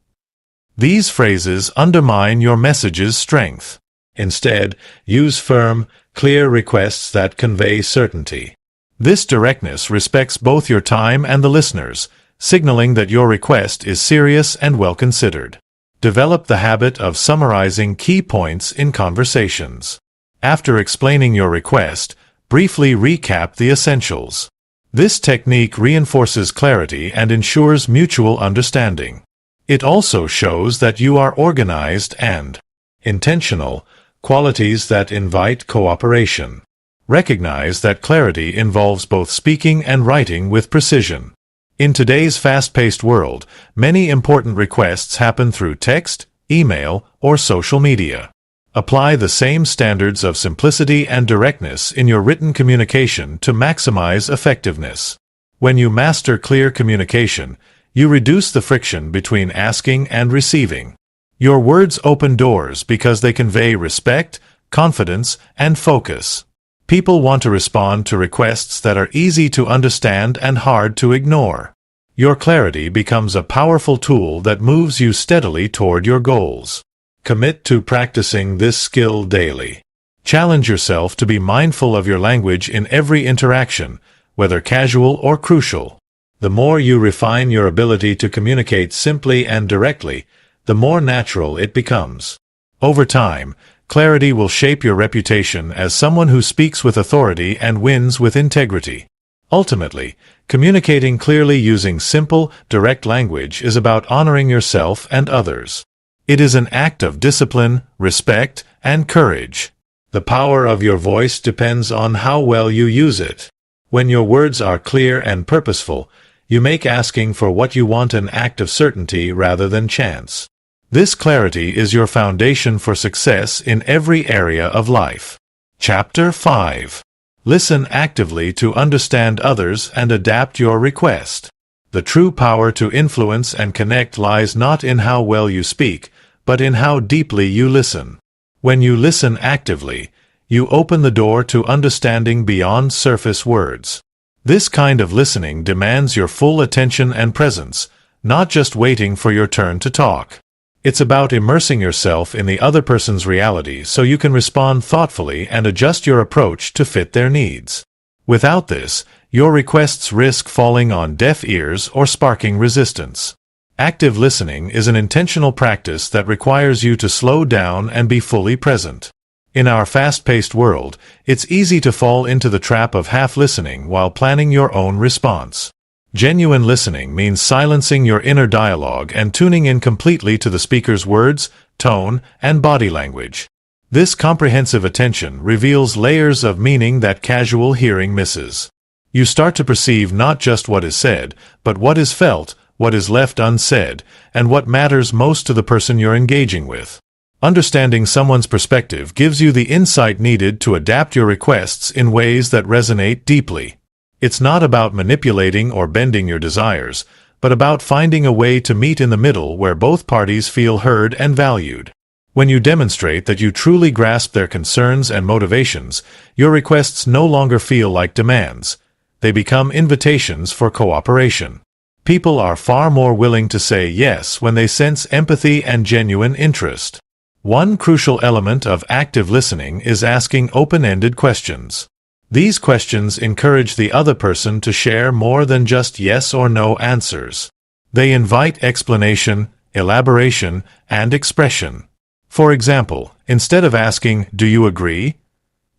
These phrases undermine your message's strength. Instead, use firm, clear requests that convey certainty. This directness respects both your time and the listener's, signaling that your request is serious and well considered. Develop the habit of summarizing key points in conversations. After explaining your request, briefly recap the essentials. This technique reinforces clarity and ensures mutual understanding. It also shows that you are organized and intentional, qualities that invite cooperation. Recognize that clarity involves both speaking and writing with precision. In today's fast-paced world, many important requests happen through text, email, or social media. Apply the same standards of simplicity and directness in your written communication to maximize effectiveness. When you master clear communication, you reduce the friction between asking and receiving. Your words open doors because they convey respect, confidence, and focus. People want to respond to requests that are easy to understand and hard to ignore. Your clarity becomes a powerful tool that moves you steadily toward your goals. Commit to practicing this skill daily. Challenge yourself to be mindful of your language in every interaction, whether casual or crucial. The more you refine your ability to communicate simply and directly, the more natural it becomes. Over time, clarity will shape your reputation as someone who speaks with authority and wins with integrity. Ultimately, communicating clearly using simple, direct language is about honoring yourself and others. It is an act of discipline, respect, and courage. The power of your voice depends on how well you use it. When your words are clear and purposeful, you make asking for what you want an act of certainty rather than chance. This clarity is your foundation for success in every area of life. Chapter 5. Listen actively to understand others and adapt your request. The true power to influence and connect lies not in how well you speak, but in how deeply you listen. When you listen actively, you open the door to understanding beyond surface words. This kind of listening demands your full attention and presence, not just waiting for your turn to talk. It's about immersing yourself in the other person's reality so you can respond thoughtfully and adjust your approach to fit their needs. Without this, your requests risk falling on deaf ears or sparking resistance. Active listening is an intentional practice that requires you to slow down and be fully present. In our fast-paced world, it's easy to fall into the trap of half-listening while planning your own response. Genuine listening means silencing your inner dialogue and tuning in completely to the speaker's words, tone, and body language. This comprehensive attention reveals layers of meaning that casual hearing misses. You start to perceive not just what is said, but what is felt, what is left unsaid, and what matters most to the person you're engaging with. Understanding someone's perspective gives you the insight needed to adapt your requests in ways that resonate deeply. It's not about manipulating or bending your desires, but about finding a way to meet in the middle where both parties feel heard and valued. When you demonstrate that you truly grasp their concerns and motivations, your requests no longer feel like demands. They become invitations for cooperation. People are far more willing to say yes when they sense empathy and genuine interest. One crucial element of active listening is asking open-ended questions. These questions encourage the other person to share more than just yes or no answers. They invite explanation, elaboration, and expression. For example, instead of asking, "Do you agree?"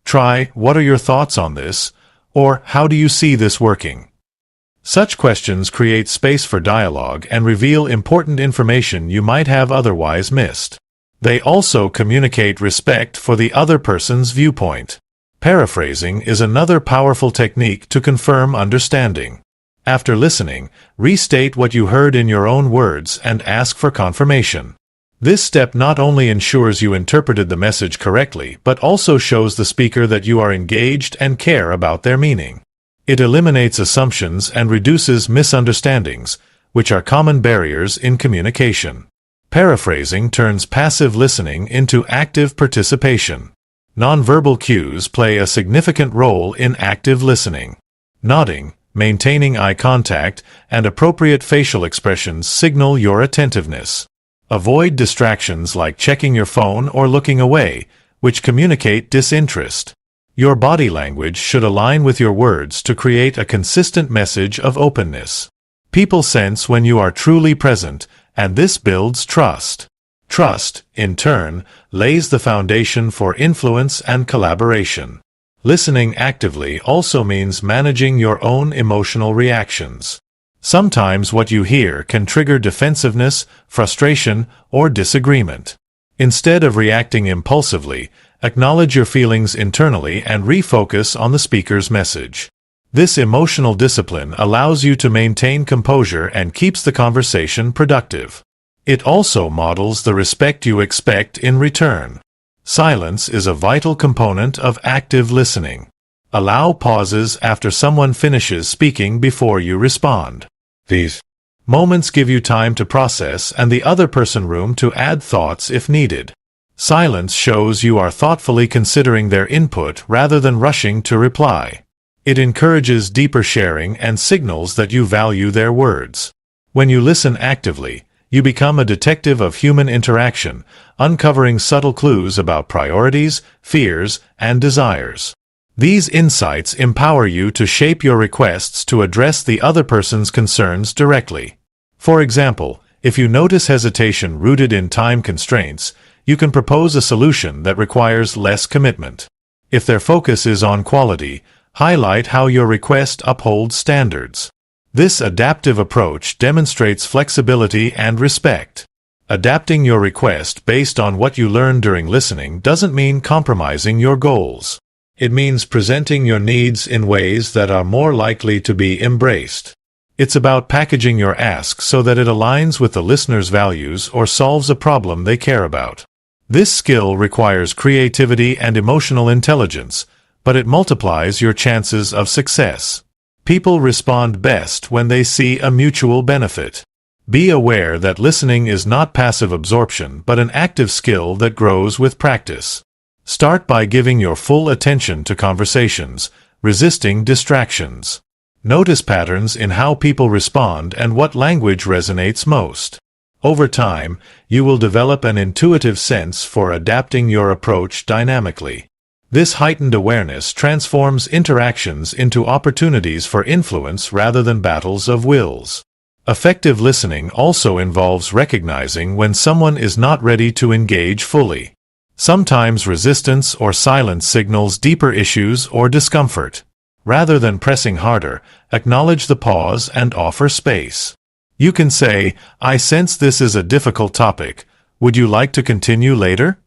try, "What are your thoughts on this?" or "How do you see this working?" Such questions create space for dialogue and reveal important information you might have otherwise missed. They also communicate respect for the other person's viewpoint. Paraphrasing is another powerful technique to confirm understanding. After listening, restate what you heard in your own words and ask for confirmation. This step not only ensures you interpreted the message correctly, but also shows the speaker that you are engaged and care about their meaning. It eliminates assumptions and reduces misunderstandings, which are common barriers in communication. Paraphrasing turns passive listening into active participation. Nonverbal cues play a significant role in active listening. Nodding, maintaining eye contact, and appropriate facial expressions signal your attentiveness. Avoid distractions like checking your phone or looking away, which communicate disinterest. Your body language should align with your words to create a consistent message of openness. People sense when you are truly present, and this builds trust. Trust, in turn, lays the foundation for influence and collaboration. Listening actively also means managing your own emotional reactions. Sometimes what you hear can trigger defensiveness, frustration, or disagreement. Instead of reacting impulsively, acknowledge your feelings internally and refocus on the speaker's message. This emotional discipline allows you to maintain composure and keeps the conversation productive. It also models the respect you expect in return. Silence is a vital component of active listening. Allow pauses after someone finishes speaking before you respond. These moments give you time to process and the other person room to add thoughts if needed. Silence shows you are thoughtfully considering their input rather than rushing to reply. It encourages deeper sharing and signals that you value their words. When you listen actively, you become a detective of human interaction, uncovering subtle clues about priorities, fears, and desires. These insights empower you to shape your requests to address the other person's concerns directly. For example, if you notice hesitation rooted in time constraints, you can propose a solution that requires less commitment. If their focus is on quality, highlight how your request upholds standards. This adaptive approach demonstrates flexibility and respect. Adapting your request based on what you learned during listening doesn't mean compromising your goals. It means presenting your needs in ways that are more likely to be embraced. It's about packaging your ask so that it aligns with the listener's values or solves a problem they care about. This skill requires creativity and emotional intelligence, but it multiplies your chances of success. People respond best when they see a mutual benefit. Be aware that listening is not passive absorption but an active skill that grows with practice. Start by giving your full attention to conversations, resisting distractions. Notice patterns in how people respond and what language resonates most. Over time, you will develop an intuitive sense for adapting your approach dynamically. This heightened awareness transforms interactions into opportunities for influence rather than battles of wills. Effective listening also involves recognizing when someone is not ready to engage fully. Sometimes resistance or silence signals deeper issues or discomfort. Rather than pressing harder, acknowledge the pause and offer space. You can say, "I sense this is a difficult topic. Would you like to continue later?"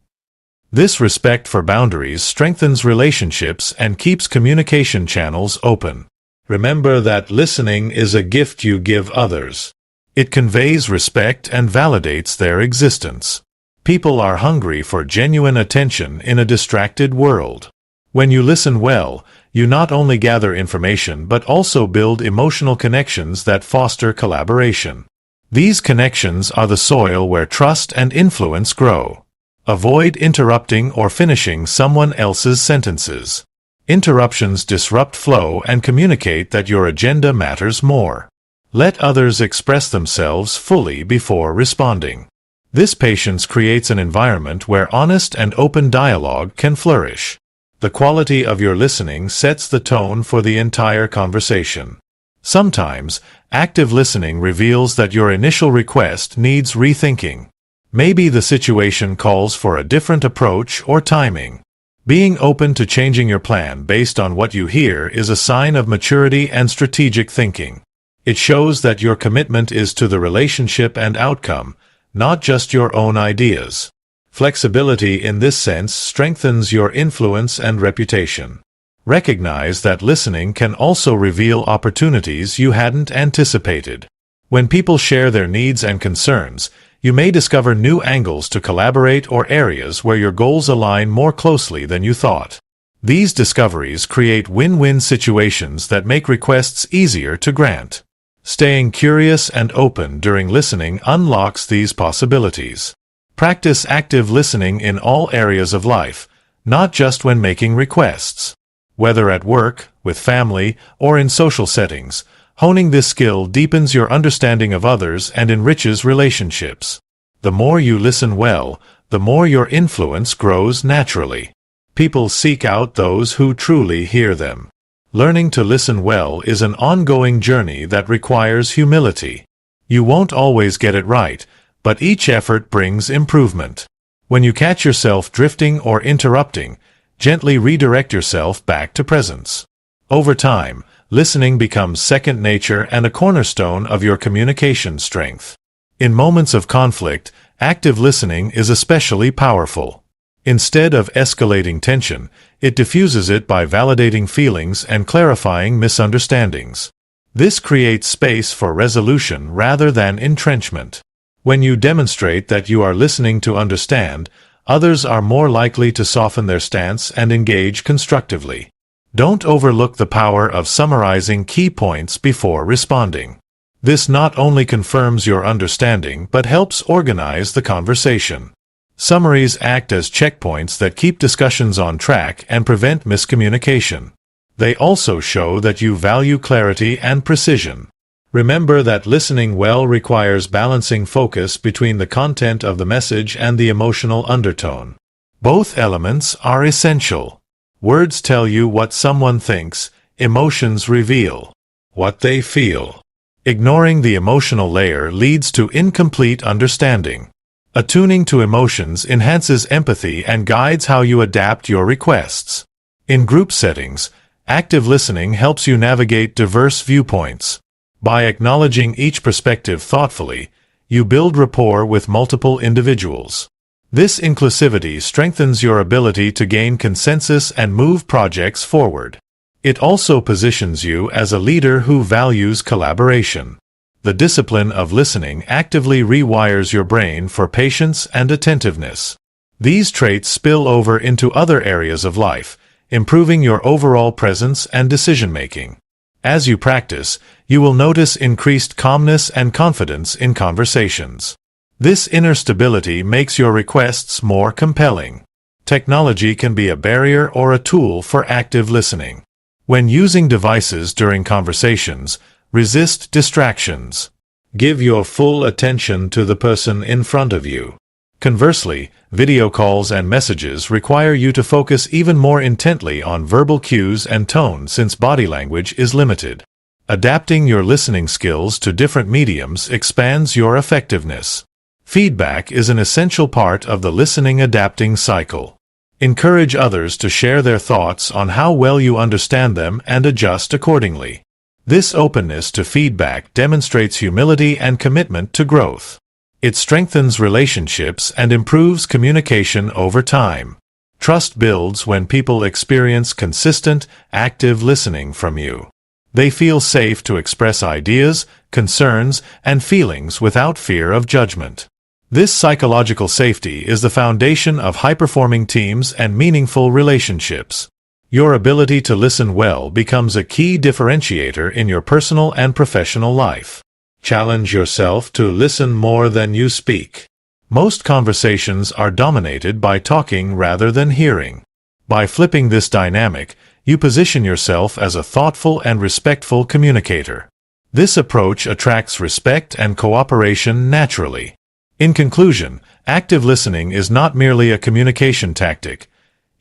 This respect for boundaries strengthens relationships and keeps communication channels open. Remember that listening is a gift you give others. It conveys respect and validates their existence. People are hungry for genuine attention in a distracted world. When you listen well, you not only gather information but also build emotional connections that foster collaboration. These connections are the soil where trust and influence grow. Avoid interrupting or finishing someone else's sentences. Interruptions disrupt flow and communicate that your agenda matters more. Let others express themselves fully before responding. This patience creates an environment where honest and open dialogue can flourish. The quality of your listening sets the tone for the entire conversation. Sometimes, active listening reveals that your initial request needs rethinking. Maybe the situation calls for a different approach or timing. Being open to changing your plan based on what you hear is a sign of maturity and strategic thinking. It shows that your commitment is to the relationship and outcome, not just your own ideas. Flexibility in this sense strengthens your influence and reputation. Recognize that listening can also reveal opportunities you hadn't anticipated. When people share their needs and concerns, you may discover new angles to collaborate or areas where your goals align more closely than you thought. These discoveries create win-win situations that make requests easier to grant. Staying curious and open during listening unlocks these possibilities. Practice active listening in all areas of life, not just when making requests. Whether at work, with family, or in social settings, honing this skill deepens your understanding of others and enriches relationships. The more you listen well, the more your influence grows naturally. People seek out those who truly hear them. Learning to listen well is an ongoing journey that requires humility. You won't always get it right, but each effort brings improvement. When you catch yourself drifting or interrupting, gently redirect yourself back to presence. Over time, listening becomes second nature and a cornerstone of your communication strength. In moments of conflict, active listening is especially powerful. Instead of escalating tension, it diffuses it by validating feelings and clarifying misunderstandings. This creates space for resolution rather than entrenchment. When you demonstrate that you are listening to understand, others are more likely to soften their stance and engage constructively. Don't overlook the power of summarizing key points before responding. This not only confirms your understanding but helps organize the conversation. Summaries act as checkpoints that keep discussions on track and prevent miscommunication. They also show that you value clarity and precision. Remember that listening well requires balancing focus between the content of the message and the emotional undertone. Both elements are essential. Words tell you what someone thinks, emotions reveal what they feel. Ignoring the emotional layer leads to incomplete understanding. Attuning to emotions enhances empathy and guides how you adapt your requests. In group settings, active listening helps you navigate diverse viewpoints. By acknowledging each perspective thoughtfully, you build rapport with multiple individuals. This inclusivity strengthens your ability to gain consensus and move projects forward. It also positions you as a leader who values collaboration. The discipline of listening actively rewires your brain for patience and attentiveness. These traits spill over into other areas of life, improving your overall presence and decision-making. As you practice, you will notice increased calmness and confidence in conversations. This inner stability makes your requests more compelling. Technology can be a barrier or a tool for active listening. When using devices during conversations, resist distractions. Give your full attention to the person in front of you. Conversely, video calls and messages require you to focus even more intently on verbal cues and tone since body language is limited. Adapting your listening skills to different mediums expands your effectiveness. Feedback is an essential part of the listening adapting cycle. Encourage others to share their thoughts on how well you understand them and adjust accordingly. This openness to feedback demonstrates humility and commitment to growth. It strengthens relationships and improves communication over time. Trust builds when people experience consistent, active listening from you. They feel safe to express ideas, concerns, and feelings without fear of judgment. This psychological safety is the foundation of high-performing teams and meaningful relationships. Your ability to listen well becomes a key differentiator in your personal and professional life. Challenge yourself to listen more than you speak. Most conversations are dominated by talking rather than hearing. By flipping this dynamic, you position yourself as a thoughtful and respectful communicator. This approach attracts respect and cooperation naturally. In conclusion, active listening is not merely a communication tactic.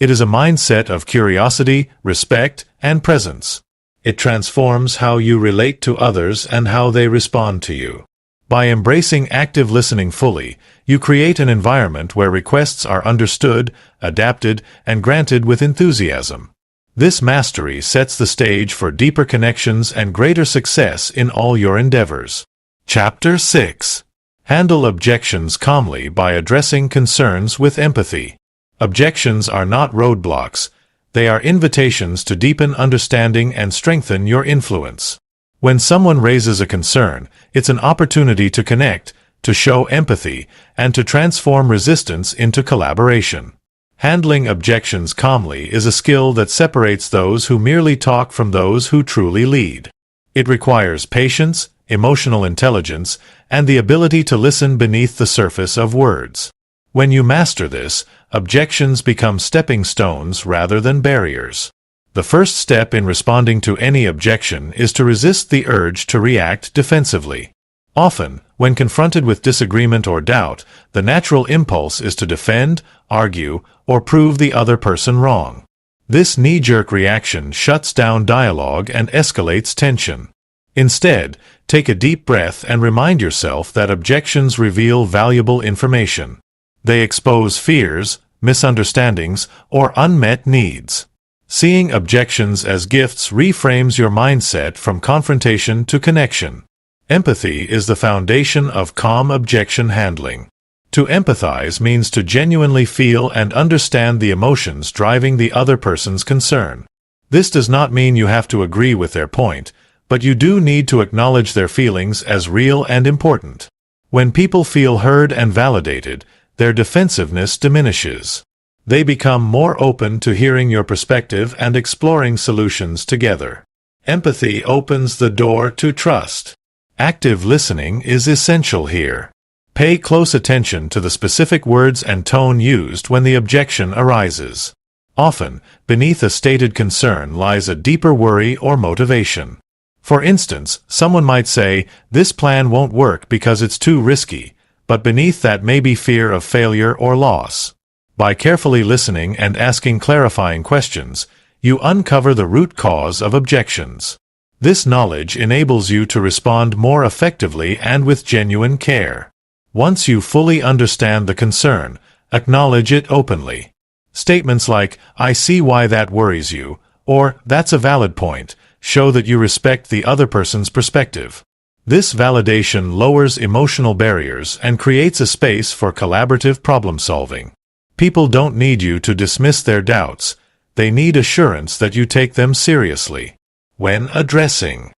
It is a mindset of curiosity, respect, and presence. It transforms how you relate to others and how they respond to you. By embracing active listening fully, you create an environment where requests are understood, adapted, and granted with enthusiasm. This mastery sets the stage for deeper connections and greater success in all your endeavors. Chapter 6. Handle objections calmly by addressing concerns with empathy. Objections are not roadblocks. They are invitations to deepen understanding and strengthen your influence. When someone raises a concern, it's an opportunity to connect, to show empathy, and to transform resistance into collaboration. Handling objections calmly is a skill that separates those who merely talk from those who truly lead. It requires patience, emotional intelligence, and the ability to listen beneath the surface of words. When you master this, objections become stepping stones rather than barriers. The first step in responding to any objection is to resist the urge to react defensively. Often, when confronted with disagreement or doubt, the natural impulse is to defend, argue, or prove the other person wrong. This knee-jerk reaction shuts down dialogue and escalates tension. Instead, take a deep breath and remind yourself that objections reveal valuable information. They expose fears, misunderstandings, or unmet needs. Seeing objections as gifts reframes your mindset from confrontation to connection. Empathy is the foundation of calm objection handling. To empathize means to genuinely feel and understand the emotions driving the other person's concern. This does not mean you have to agree with their point, but you do need to acknowledge their feelings as real and important. When people feel heard and validated, their defensiveness diminishes. They become more open to hearing your perspective and exploring solutions together. Empathy opens the door to trust. Active listening is essential here. Pay close attention to the specific words and tone used when the objection arises. Often, beneath a stated concern lies a deeper worry or motivation. For instance, someone might say, "This plan won't work because it's too risky," but beneath that may be fear of failure or loss. By carefully listening and asking clarifying questions, you uncover the root cause of objections. This knowledge enables you to respond more effectively and with genuine care. Once you fully understand the concern, acknowledge it openly. Statements like, "I see why that worries you," or "That's a valid point," show that you respect the other person's perspective. This validation lowers emotional barriers and creates a space for collaborative problem-solving. People don't need you to dismiss their doubts. They need assurance that you take them seriously. When addressing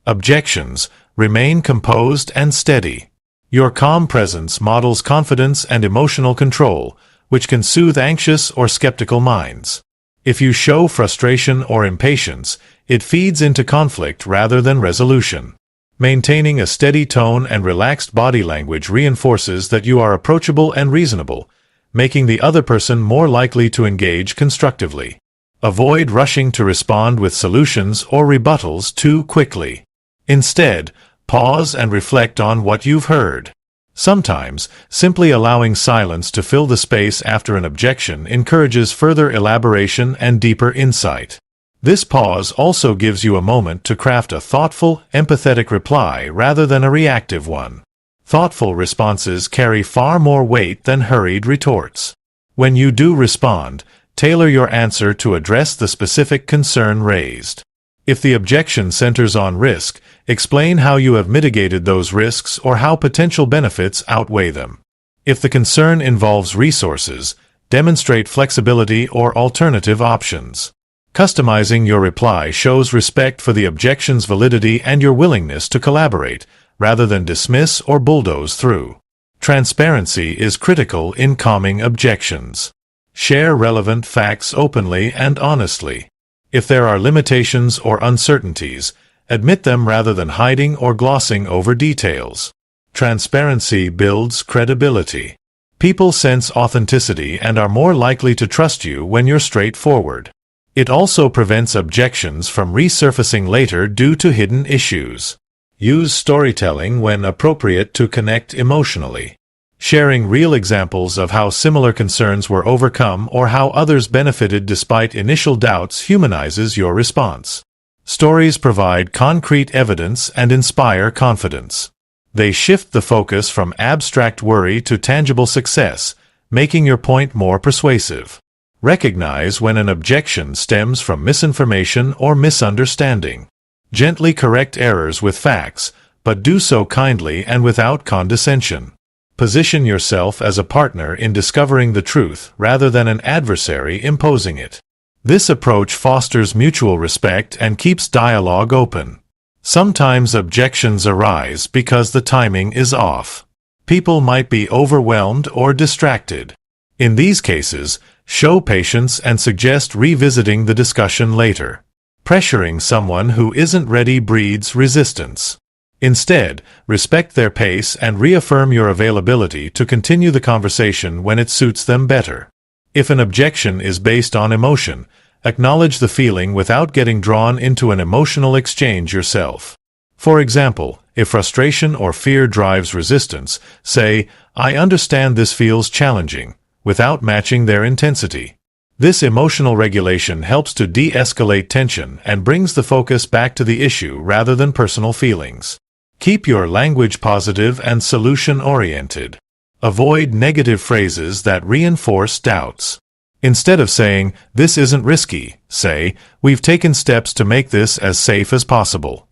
objections, remain composed and steady. Your calm presence models confidence and emotional control, which can soothe anxious or skeptical minds. If you show frustration or impatience, it feeds into conflict rather than resolution. Maintaining a steady tone and relaxed body language reinforces that you are approachable and reasonable, making the other person more likely to engage constructively. Avoid rushing to respond with solutions or rebuttals too quickly. Instead, pause and reflect on what you've heard. Sometimes, simply allowing silence to fill the space after an objection encourages further elaboration and deeper insight. This pause also gives you a moment to craft a thoughtful, empathetic reply rather than a reactive one. Thoughtful responses carry far more weight than hurried retorts. When you do respond, tailor your answer to address the specific concern raised. If the objection centers on risk, explain how you have mitigated those risks or how potential benefits outweigh them. If the concern involves resources, demonstrate flexibility or alternative options. Customizing your reply shows respect for the objection's validity and your willingness to collaborate, rather than dismiss or bulldoze through. Transparency is critical in calming objections. Share relevant facts openly and honestly. If there are limitations or uncertainties, admit them rather than hiding or glossing over details. Transparency builds credibility. People sense authenticity and are more likely to trust you when you're straightforward. It also prevents objections from resurfacing later due to hidden issues. Use storytelling when appropriate to connect emotionally. Sharing real examples of how similar concerns were overcome or how others benefited despite initial doubts humanizes your response. Stories provide concrete evidence and inspire confidence. They shift the focus from abstract worry to tangible success, making your point more persuasive. Recognize when an objection stems from misinformation or misunderstanding. Gently correct errors with facts, but do so kindly and without condescension. Position yourself as a partner in discovering the truth rather than an adversary imposing it. This approach fosters mutual respect and keeps dialogue open. Sometimes objections arise because the timing is off. People might be overwhelmed or distracted. In these cases, show patience and suggest revisiting the discussion later. Pressuring someone who isn't ready breeds resistance. Instead, respect their pace and reaffirm your availability to continue the conversation when it suits them better. If an objection is based on emotion, acknowledge the feeling without getting drawn into an emotional exchange yourself. For example, if frustration or fear drives resistance, say, "I understand this feels challenging," without matching their intensity. This emotional regulation helps to de-escalate tension and brings the focus back to the issue rather than personal feelings. Keep your language positive and solution-oriented. Avoid negative phrases that reinforce doubts. Instead of saying, "This isn't risky," say, "We've taken steps to make this as safe as possible."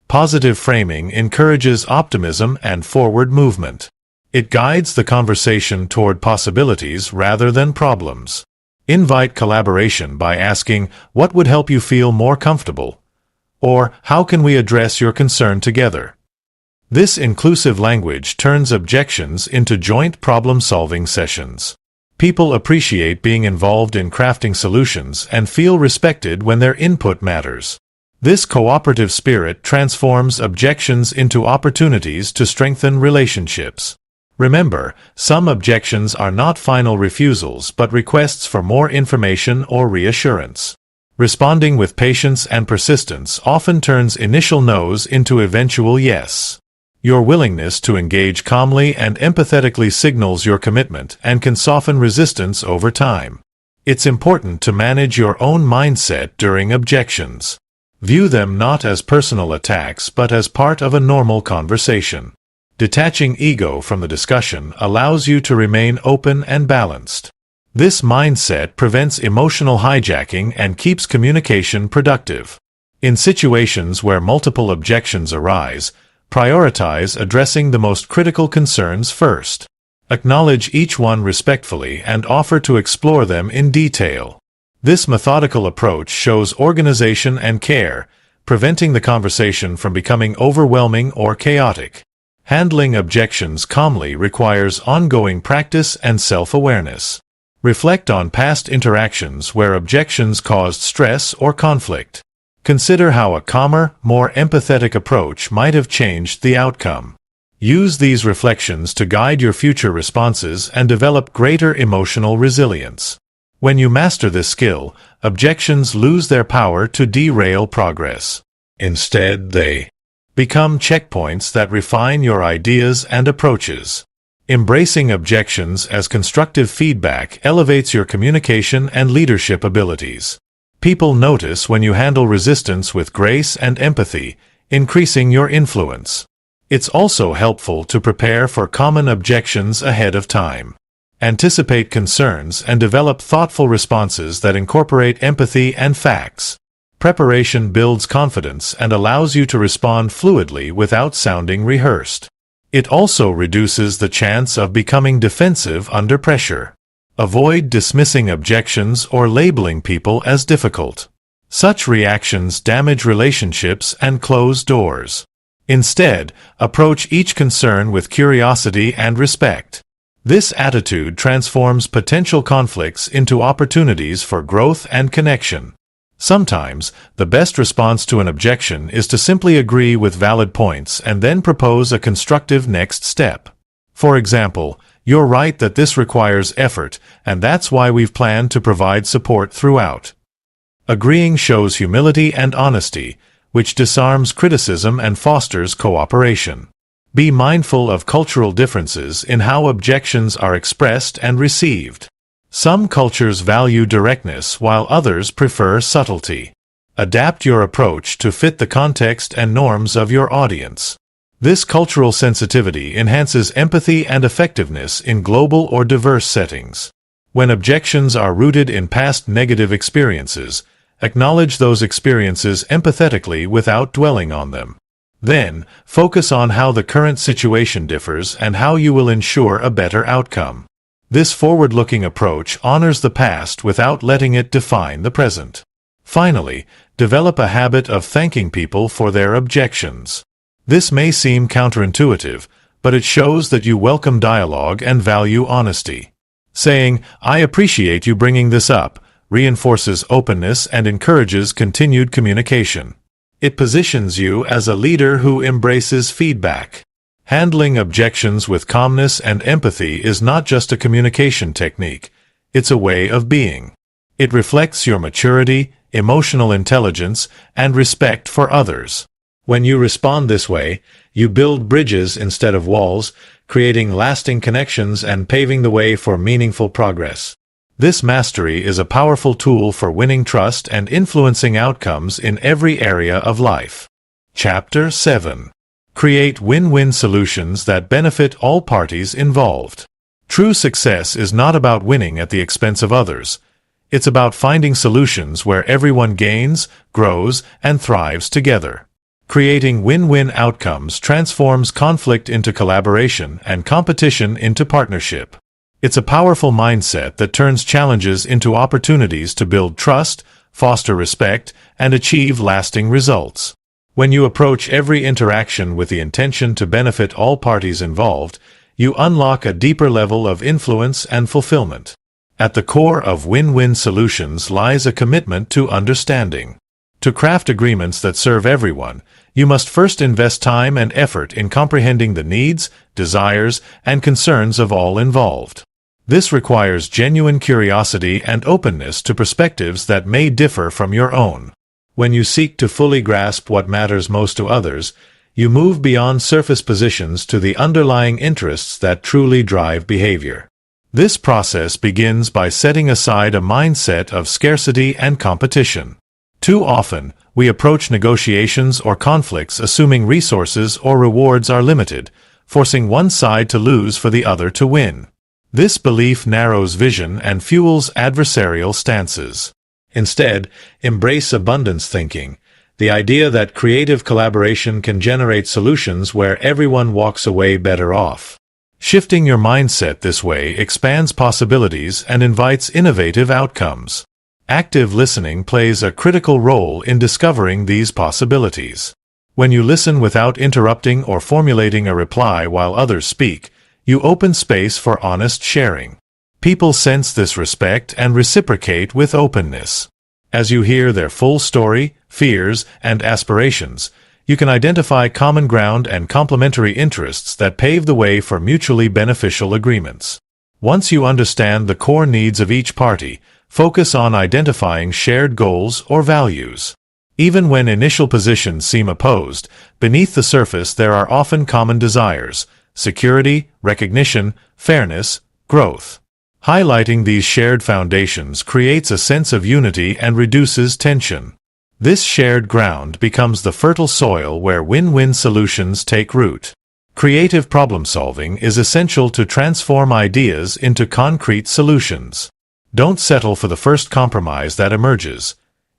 Positive framing encourages optimism and forward movement. It guides the conversation toward possibilities rather than problems. Invite collaboration by asking, "What would help you feel more comfortable?" Or, "How can we address your concern together?" This inclusive language turns objections into joint problem-solving sessions. People appreciate being involved in crafting solutions and feel respected when their input matters. This cooperative spirit transforms objections into opportunities to strengthen relationships. Remember, some objections are not final refusals but requests for more information or reassurance. Responding with patience and persistence often turns initial no's into eventual yes. Your willingness to engage calmly and empathetically signals your commitment and can soften resistance over time. It's important to manage your own mindset during objections. View them not as personal attacks but as part of a normal conversation. Detaching ego from the discussion allows you to remain open and balanced. This mindset prevents emotional hijacking and keeps communication productive. In situations where multiple objections arise, prioritize addressing the most critical concerns first. Acknowledge each one respectfully and offer to explore them in detail. This methodical approach shows organization and care, preventing the conversation from becoming overwhelming or chaotic. Handling objections calmly requires ongoing practice and self-awareness. Reflect on past interactions where objections caused stress or conflict. Consider how a calmer, more empathetic approach might have changed the outcome. Use these reflections to guide your future responses and develop greater emotional resilience. When you master this skill, objections lose their power to derail progress. Instead, they become checkpoints that refine your ideas and approaches. Embracing objections as constructive feedback elevates your communication and leadership abilities. People notice when you handle resistance with grace and empathy, increasing your influence. It's also helpful to prepare for common objections ahead of time. Anticipate concerns and develop thoughtful responses that incorporate empathy and facts. Preparation builds confidence and allows you to respond fluidly without sounding rehearsed. It also reduces the chance of becoming defensive under pressure. Avoid dismissing objections or labeling people as difficult. Such reactions damage relationships and close doors. Instead, approach each concern with curiosity and respect. This attitude transforms potential conflicts into opportunities for growth and connection. Sometimes, the best response to an objection is to simply agree with valid points and then propose a constructive next step. For example, "You're right that this requires effort, and that's why we've planned to provide support throughout." Agreeing shows humility and honesty, which disarms criticism and fosters cooperation. Be mindful of cultural differences in how objections are expressed and received. Some cultures value directness while others prefer subtlety. Adapt your approach to fit the context and norms of your audience. This cultural sensitivity enhances empathy and effectiveness in global or diverse settings. When objections are rooted in past negative experiences, acknowledge those experiences empathetically without dwelling on them. Then, focus on how the current situation differs and how you will ensure a better outcome. This forward-looking approach honors the past without letting it define the present. Finally, develop a habit of thanking people for their objections. This may seem counterintuitive, but it shows that you welcome dialogue and value honesty. Saying, "I appreciate you bringing this up," reinforces openness and encourages continued communication. It positions you as a leader who embraces feedback. Handling objections with calmness and empathy is not just a communication technique, it's a way of being. It reflects your maturity, emotional intelligence, and respect for others. When you respond this way, you build bridges instead of walls, creating lasting connections and paving the way for meaningful progress. This mastery is a powerful tool for winning trust and influencing outcomes in every area of life. Chapter 7. Create win-win solutions that benefit all parties involved. True success is not about winning at the expense of others. It's about finding solutions where everyone gains, grows, and thrives together. Creating win-win outcomes transforms conflict into collaboration and competition into partnership. It's a powerful mindset that turns challenges into opportunities to build trust, foster respect, and achieve lasting results. When you approach every interaction with the intention to benefit all parties involved, you unlock a deeper level of influence and fulfillment. At the core of win-win solutions lies a commitment to understanding. To craft agreements that serve everyone, you must first invest time and effort in comprehending the needs, desires, and concerns of all involved. This requires genuine curiosity and openness to perspectives that may differ from your own. When you seek to fully grasp what matters most to others, you move beyond surface positions to the underlying interests that truly drive behavior. This process begins by setting aside a mindset of scarcity and competition. Too often, we approach negotiations or conflicts assuming resources or rewards are limited, forcing one side to lose for the other to win. This belief narrows vision and fuels adversarial stances. Instead, embrace abundance thinking, the idea that creative collaboration can generate solutions where everyone walks away better off. Shifting your mindset this way expands possibilities and invites innovative outcomes. Active listening plays a critical role in discovering these possibilities. When you listen without interrupting or formulating a reply while others speak, you open space for honest sharing. People sense this respect and reciprocate with openness. As you hear their full story, fears, and aspirations, you can identify common ground and complementary interests that pave the way for mutually beneficial agreements. Once you understand the core needs of each party, focus on identifying shared goals or values. Even when initial positions seem opposed, beneath the surface there are often common desires: security, recognition, fairness, growth. Highlighting these shared foundations creates a sense of unity and reduces tension. This shared ground becomes the fertile soil where win-win solutions take root. Creative problem-solving is essential to transform ideas into concrete solutions. Don't settle for the first compromise that emerges.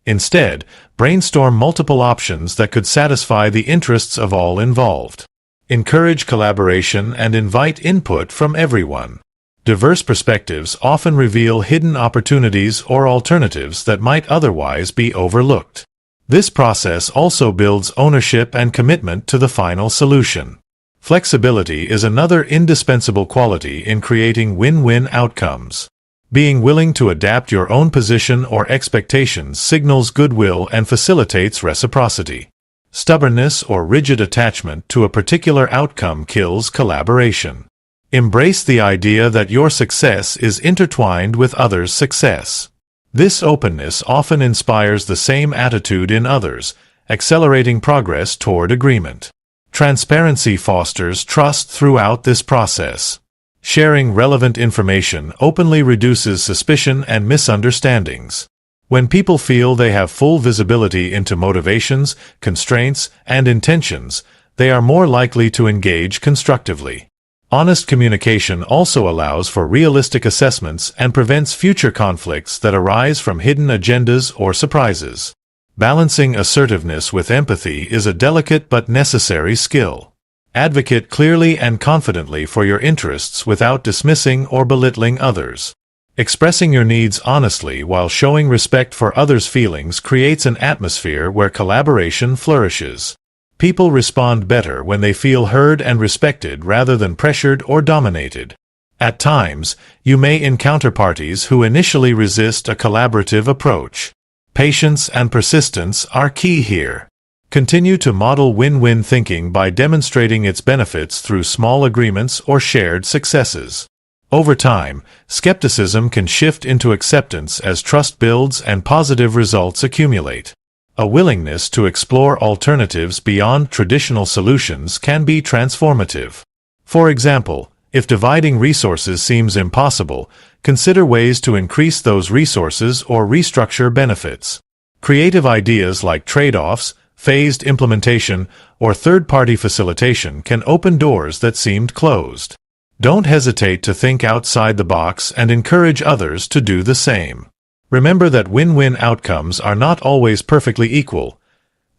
Instead, brainstorm multiple options that could satisfy the interests of all involved. Encourage collaboration and invite input from everyone. Diverse perspectives often reveal hidden opportunities or alternatives that might otherwise be overlooked. This process also builds ownership and commitment to the final solution. Flexibility is another indispensable quality in creating win-win outcomes. Being willing to adapt your own position or expectations signals goodwill and facilitates reciprocity. Stubbornness or rigid attachment to a particular outcome kills collaboration. Embrace the idea that your success is intertwined with others' success. This openness often inspires the same attitude in others, accelerating progress toward agreement. Transparency fosters trust throughout this process. Sharing relevant information openly reduces suspicion and misunderstandings. When people feel they have full visibility into motivations, constraints, and intentions, they are more likely to engage constructively. Honest communication also allows for realistic assessments and prevents future conflicts that arise from hidden agendas or surprises. Balancing assertiveness with empathy is a delicate but necessary skill. Advocate clearly and confidently for your interests without dismissing or belittling others. Expressing your needs honestly while showing respect for others' feelings creates an atmosphere where collaboration flourishes. People respond better when they feel heard and respected rather than pressured or dominated. At times, you may encounter parties who initially resist a collaborative approach. Patience and persistence are key here. Continue to model win-win thinking by demonstrating its benefits through small agreements or shared successes. Over time, skepticism can shift into acceptance as trust builds and positive results accumulate. A willingness to explore alternatives beyond traditional solutions can be transformative. For example, if dividing resources seems impossible, consider ways to increase those resources or restructure benefits. Creative ideas like trade-offs, phased implementation, or third-party facilitation can open doors that seemed closed. Don't hesitate to think outside the box and encourage others to do the same. Remember that win-win outcomes are not always perfectly equal.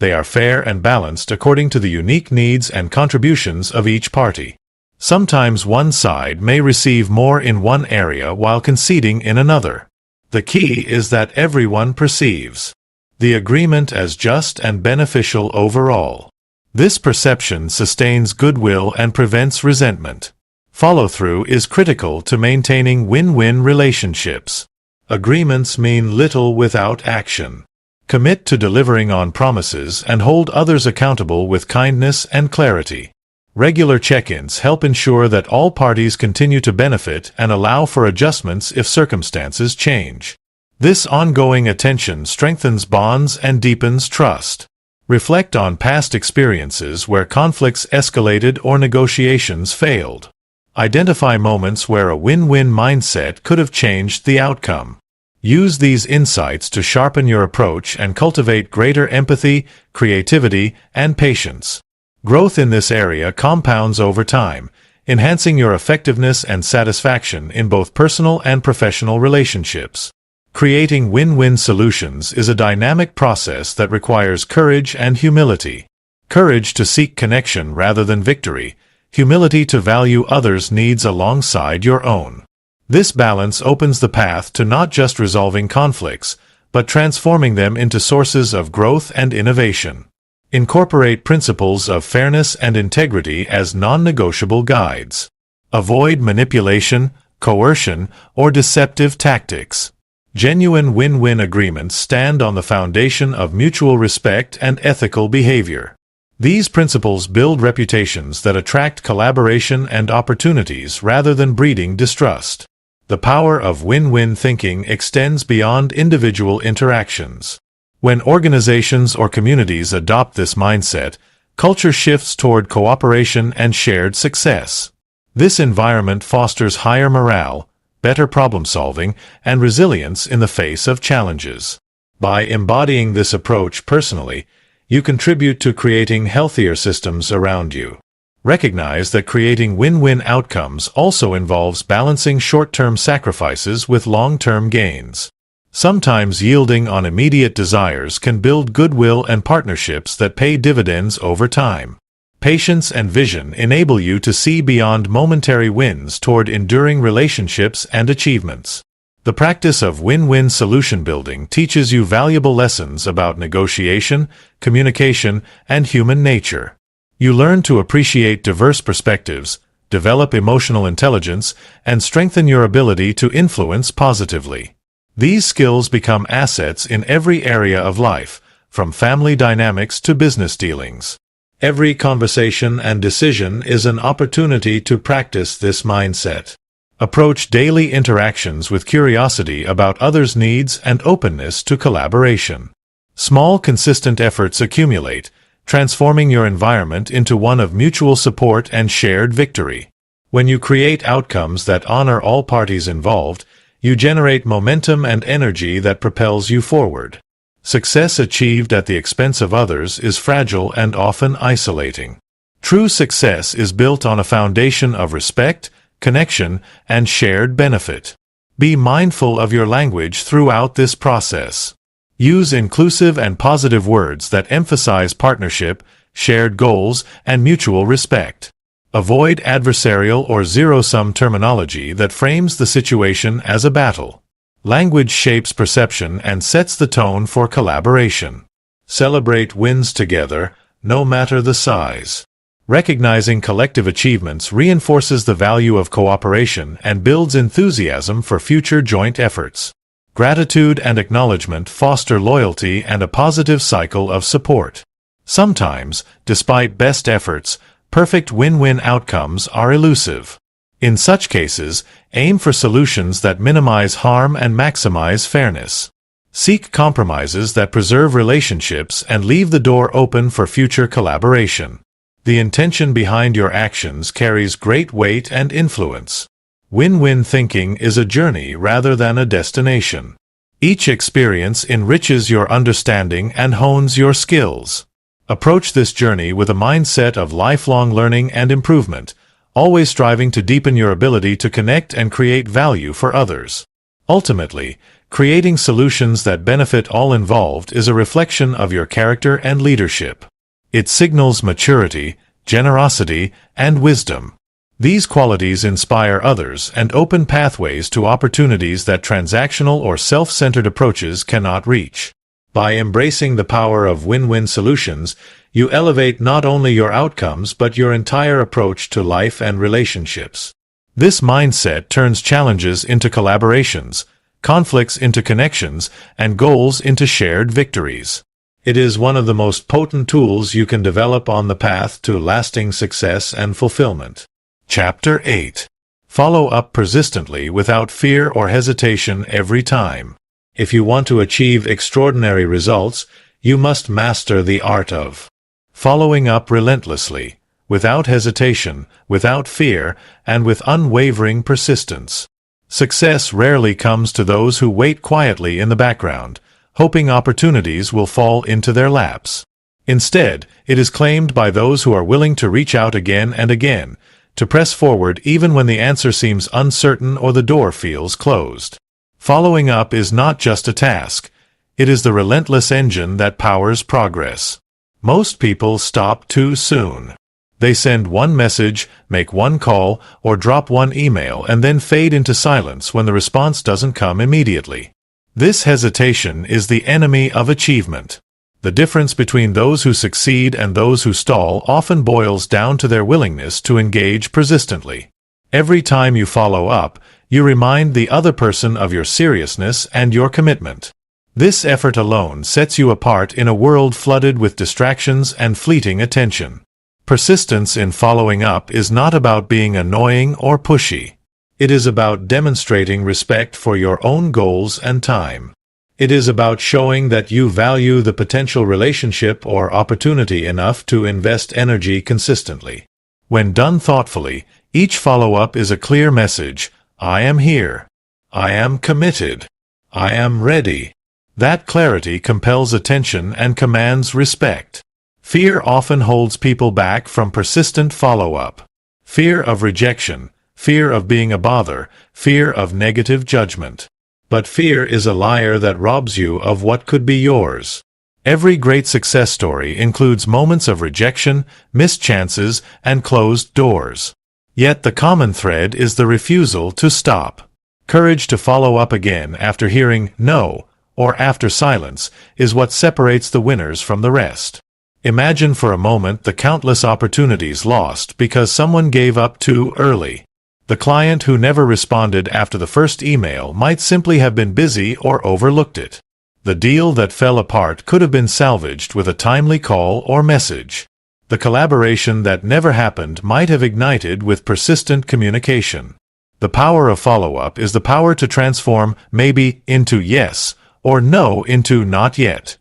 They are fair and balanced according to the unique needs and contributions of each party. Sometimes one side may receive more in one area while conceding in another. The key is that everyone perceives the agreement as just and beneficial overall. This perception sustains goodwill and prevents resentment. Follow-through is critical to maintaining win-win relationships. Agreements mean little without action. Commit to delivering on promises and hold others accountable with kindness and clarity. Regular check-ins help ensure that all parties continue to benefit and allow for adjustments if circumstances change. This ongoing attention strengthens bonds and deepens trust. Reflect on past experiences where conflicts escalated or negotiations failed. Identify moments where a win-win mindset could have changed the outcome. Use these insights to sharpen your approach and cultivate greater empathy, creativity, and patience. Growth in this area compounds over time, enhancing your effectiveness and satisfaction in both personal and professional relationships. Creating win-win solutions is a dynamic process that requires courage and humility. Courage to seek connection rather than victory, humility to value others' needs alongside your own. This balance opens the path to not just resolving conflicts, but transforming them into sources of growth and innovation. Incorporate principles of fairness and integrity as non-negotiable guides. Avoid manipulation, coercion, or deceptive tactics. Genuine win-win agreements stand on the foundation of mutual respect and ethical behavior. These principles build reputations that attract collaboration and opportunities rather than breeding distrust. The power of win-win thinking extends beyond individual interactions. When organizations or communities adopt this mindset, culture shifts toward cooperation and shared success. This environment fosters higher morale, better problem-solving, and resilience in the face of challenges. By embodying this approach personally, you contribute to creating healthier systems around you. Recognize that creating win-win outcomes also involves balancing short-term sacrifices with long-term gains. Sometimes yielding on immediate desires can build goodwill and partnerships that pay dividends over time. Patience and vision enable you to see beyond momentary wins toward enduring relationships and achievements. The practice of win-win solution building teaches you valuable lessons about negotiation, communication, and human nature. You learn to appreciate diverse perspectives, develop emotional intelligence, and strengthen your ability to influence positively. These skills become assets in every area of life, from family dynamics to business dealings. Every conversation and decision is an opportunity to practice this mindset. Approach daily interactions with curiosity about others' needs and openness to collaboration. Small, consistent efforts accumulate, transforming your environment into one of mutual support and shared victory. When you create outcomes that honor all parties involved, you generate momentum and energy that propels you forward. Success achieved at the expense of others is fragile and often isolating. True success is built on a foundation of respect, connection, and shared benefit. Be mindful of your language throughout this process. Use inclusive and positive words that emphasize partnership, shared goals, and mutual respect. Avoid adversarial or zero-sum terminology that frames the situation as a battle. Language shapes perception and sets the tone for collaboration. Celebrate wins together, no matter the size. Recognizing collective achievements reinforces the value of cooperation and builds enthusiasm for future joint efforts. Gratitude and acknowledgement foster loyalty and a positive cycle of support. Sometimes, despite best efforts, perfect win-win outcomes are elusive. In such cases, aim for solutions that minimize harm and maximize fairness. Seek compromises that preserve relationships and leave the door open for future collaboration. The intention behind your actions carries great weight and influence. Win-win thinking is a journey rather than a destination. Each experience enriches your understanding and hones your skills. Approach this journey with a mindset of lifelong learning and improvement, always striving to deepen your ability to connect and create value for others. Ultimately, creating solutions that benefit all involved is a reflection of your character and leadership. It signals maturity, generosity, and wisdom. These qualities inspire others and open pathways to opportunities that transactional or self-centered approaches cannot reach. By embracing the power of win-win solutions, you elevate not only your outcomes but your entire approach to life and relationships. This mindset turns challenges into collaborations, conflicts into connections, and goals into shared victories. It is one of the most potent tools you can develop on the path to lasting success and fulfillment. Chapter 8. Follow up persistently without fear or hesitation every time. If you want to achieve extraordinary results, you must master the art of following up relentlessly, without hesitation, without fear, and with unwavering persistence. Success rarely comes to those who wait quietly in the background, hoping opportunities will fall into their laps. Instead, it is claimed by those who are willing to reach out again and again, to press forward even when the answer seems uncertain or the door feels closed. Following up is not just a task. It is the relentless engine that powers progress. Most people stop too soon. They send one message, make one call, or drop one email and then fade into silence when the response doesn't come immediately. This hesitation is the enemy of achievement. The difference between those who succeed and those who stall often boils down to their willingness to engage persistently. Every time you follow up, you remind the other person of your seriousness and your commitment. This effort alone sets you apart in a world flooded with distractions and fleeting attention. Persistence in following up is not about being annoying or pushy. It is about demonstrating respect for your own goals and time. It is about showing that you value the potential relationship or opportunity enough to invest energy consistently. When done thoughtfully, each follow-up is a clear message: I am here. I am committed. I am ready. That clarity compels attention and commands respect. Fear often holds people back from persistent follow-up. Fear of rejection, fear of being a bother, fear of negative judgment. But fear is a liar that robs you of what could be yours. Every great success story includes moments of rejection, missed chances, and closed doors. Yet the common thread is the refusal to stop. Courage to follow up again after hearing no, or after silence, is what separates the winners from the rest. Imagine for a moment the countless opportunities lost because someone gave up too early. The client who never responded after the first email might simply have been busy or overlooked it. The deal that fell apart could have been salvaged with a timely call or message. The collaboration that never happened might have ignited with persistent communication. The power of follow-up is the power to transform maybe into yes, or no into not yet.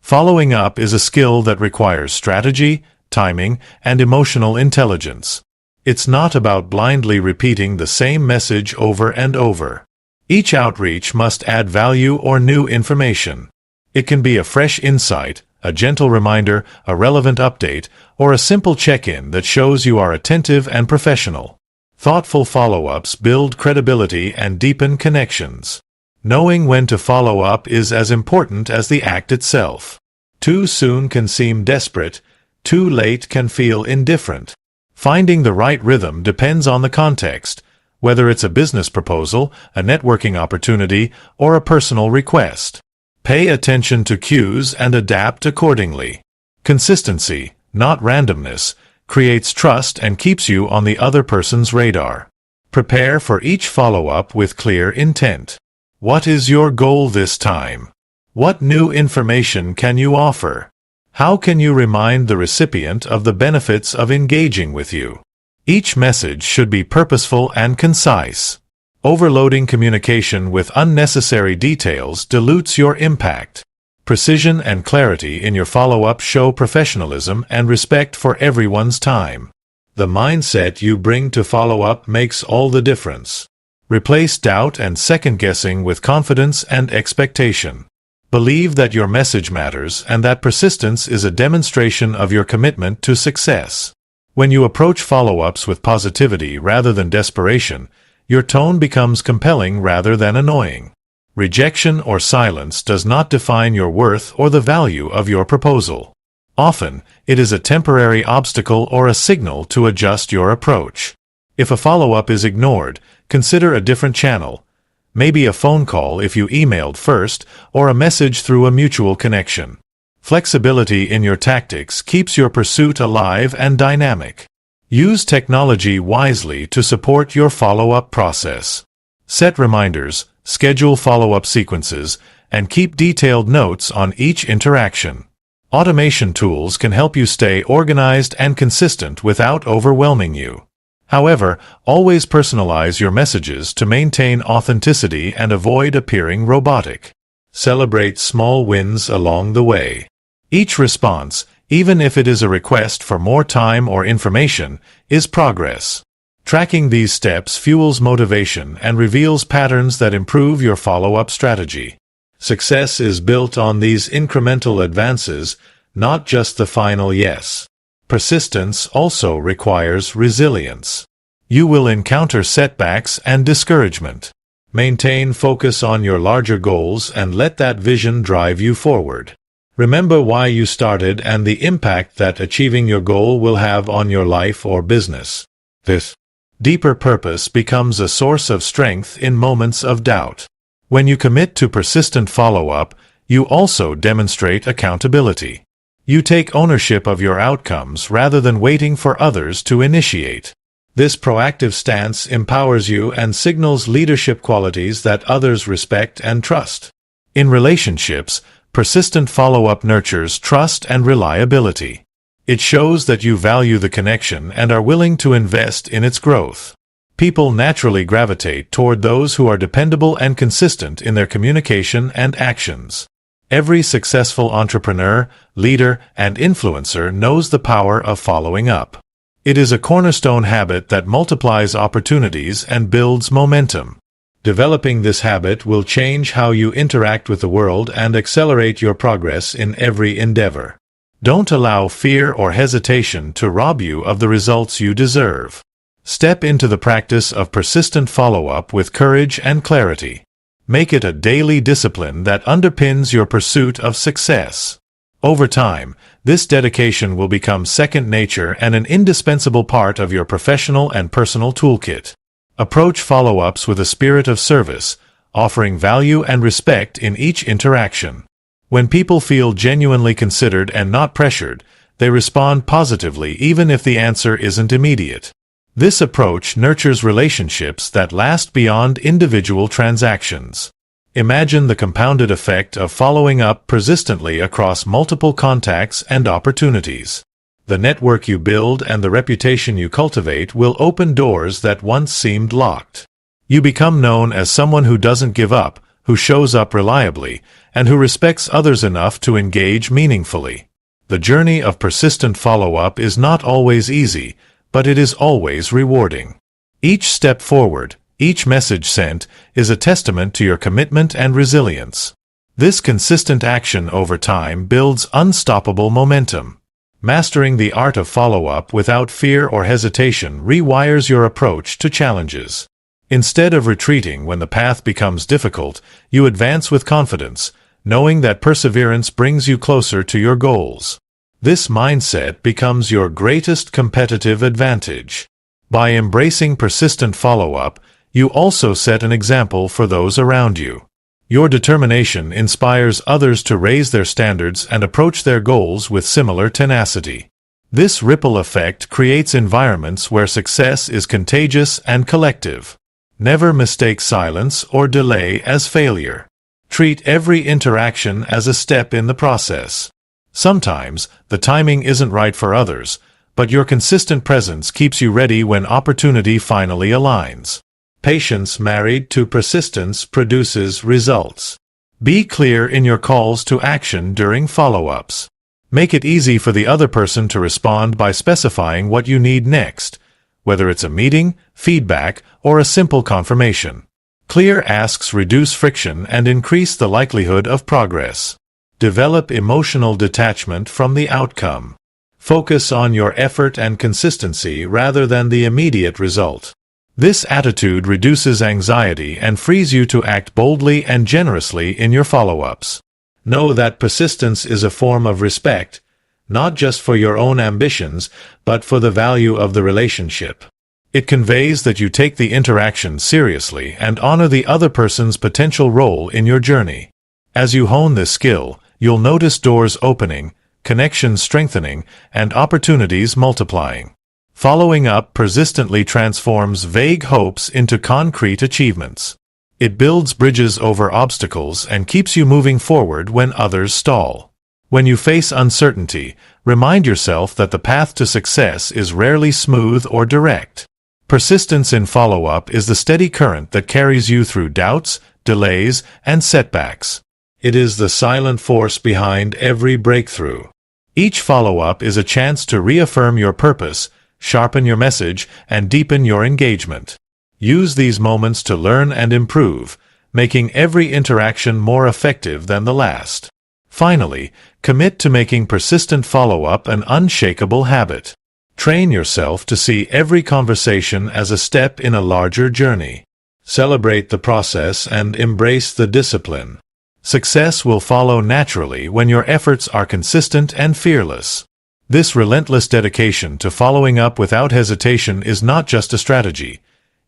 Following up is a skill that requires strategy, timing, and emotional intelligence. It's not about blindly repeating the same message over and over. Each outreach must add value or new information. It can be a fresh insight, a gentle reminder, a relevant update, or a simple check-in that shows you are attentive and professional. Thoughtful follow-ups build credibility and deepen connections. Knowing when to follow up is as important as the act itself. Too soon can seem desperate, too late can feel indifferent. Finding the right rhythm depends on the context, whether it's a business proposal, a networking opportunity, or a personal request. Pay attention to cues and adapt accordingly. Consistency, not randomness, creates trust and keeps you on the other person's radar. Prepare for each follow-up with clear intent. What is your goal this time? What new information can you offer? How can you remind the recipient of the benefits of engaging with you? Each message should be purposeful and concise. Overloading communication with unnecessary details dilutes your impact. Precision and clarity in your follow-up show professionalism and respect for everyone's time. The mindset you bring to follow-up makes all the difference. Replace doubt and second-guessing with confidence and expectation. Believe that your message matters and that persistence is a demonstration of your commitment to success. When you approach follow-ups with positivity rather than desperation, your tone becomes compelling rather than annoying. Rejection or silence does not define your worth or the value of your proposal. Often, it is a temporary obstacle or a signal to adjust your approach. If a follow-up is ignored, consider a different channel. Maybe a phone call if you emailed first, or a message through a mutual connection. Flexibility in your tactics keeps your pursuit alive and dynamic. Use technology wisely to support your follow-up process. Set reminders, schedule follow-up sequences, and keep detailed notes on each interaction. Automation tools can help you stay organized and consistent without overwhelming you. However, always personalize your messages to maintain authenticity and avoid appearing robotic. Celebrate small wins along the way. Each response, even if it is a request for more time or information, is progress. Tracking these steps fuels motivation and reveals patterns that improve your follow-up strategy. Success is built on these incremental advances, not just the final yes. Persistence also requires resilience. You will encounter setbacks and discouragement. Maintain focus on your larger goals and let that vision drive you forward. Remember why you started and the impact that achieving your goal will have on your life or business. This deeper purpose becomes a source of strength in moments of doubt. When you commit to persistent follow-up, you also demonstrate accountability. You take ownership of your outcomes rather than waiting for others to initiate. This proactive stance empowers you and signals leadership qualities that others respect and trust. In relationships, persistent follow-up nurtures trust and reliability. It shows that you value the connection and are willing to invest in its growth. People naturally gravitate toward those who are dependable and consistent in their communication and actions. Every successful entrepreneur, leader, and influencer knows the power of following up. It is a cornerstone habit that multiplies opportunities and builds momentum. Developing this habit will change how you interact with the world and accelerate your progress in every endeavor. Don't allow fear or hesitation to rob you of the results you deserve. Step into the practice of persistent follow-up with courage and clarity. Make it a daily discipline that underpins your pursuit of success. Over time, this dedication will become second nature and an indispensable part of your professional and personal toolkit. Approach follow-ups with a spirit of service, offering value and respect in each interaction. When people feel genuinely considered and not pressured, they respond positively even if the answer isn't immediate. This approach nurtures relationships that last beyond individual transactions. Imagine the compounded effect of following up persistently across multiple contacts and opportunities. The network you build and the reputation you cultivate will open doors that once seemed locked. You become known as someone who doesn't give up, who shows up reliably, and who respects others enough to engage meaningfully. The journey of persistent follow-up is not always easy, but it is always rewarding. Each step forward, each message sent, is a testament to your commitment and resilience. This consistent action over time builds unstoppable momentum. Mastering the art of follow-up without fear or hesitation rewires your approach to challenges. Instead of retreating when the path becomes difficult, you advance with confidence, knowing that perseverance brings you closer to your goals. This mindset becomes your greatest competitive advantage. By embracing persistent follow-up, you also set an example for those around you. Your determination inspires others to raise their standards and approach their goals with similar tenacity. This ripple effect creates environments where success is contagious and collective. Never mistake silence or delay as failure. Treat every interaction as a step in the process. Sometimes, the timing isn't right for others, but your consistent presence keeps you ready when opportunity finally aligns. Patience married to persistence produces results. Be clear in your calls to action during follow-ups. Make it easy for the other person to respond by specifying what you need next, whether it's a meeting, feedback, or a simple confirmation. Clear asks reduce friction and increase the likelihood of progress. Develop emotional detachment from the outcome. Focus on your effort and consistency rather than the immediate result. This attitude reduces anxiety and frees you to act boldly and generously in your follow-ups. Know that persistence is a form of respect, not just for your own ambitions, but for the value of the relationship. It conveys that you take the interaction seriously and honor the other person's potential role in your journey. As you hone this skill, you'll notice doors opening, connections strengthening, and opportunities multiplying. Following up persistently transforms vague hopes into concrete achievements. It builds bridges over obstacles and keeps you moving forward when others stall. When you face uncertainty, remind yourself that the path to success is rarely smooth or direct. Persistence in follow-up is the steady current that carries you through doubts, delays, and setbacks. It is the silent force behind every breakthrough. Each follow-up is a chance to reaffirm your purpose, sharpen your message, and deepen your engagement. Use these moments to learn and improve, making every interaction more effective than the last. Finally, commit to making persistent follow-up an unshakable habit. Train yourself to see every conversation as a step in a larger journey. Celebrate the process and embrace the discipline. Success will follow naturally when your efforts are consistent and fearless. This relentless dedication to following up without hesitation is not just a strategy.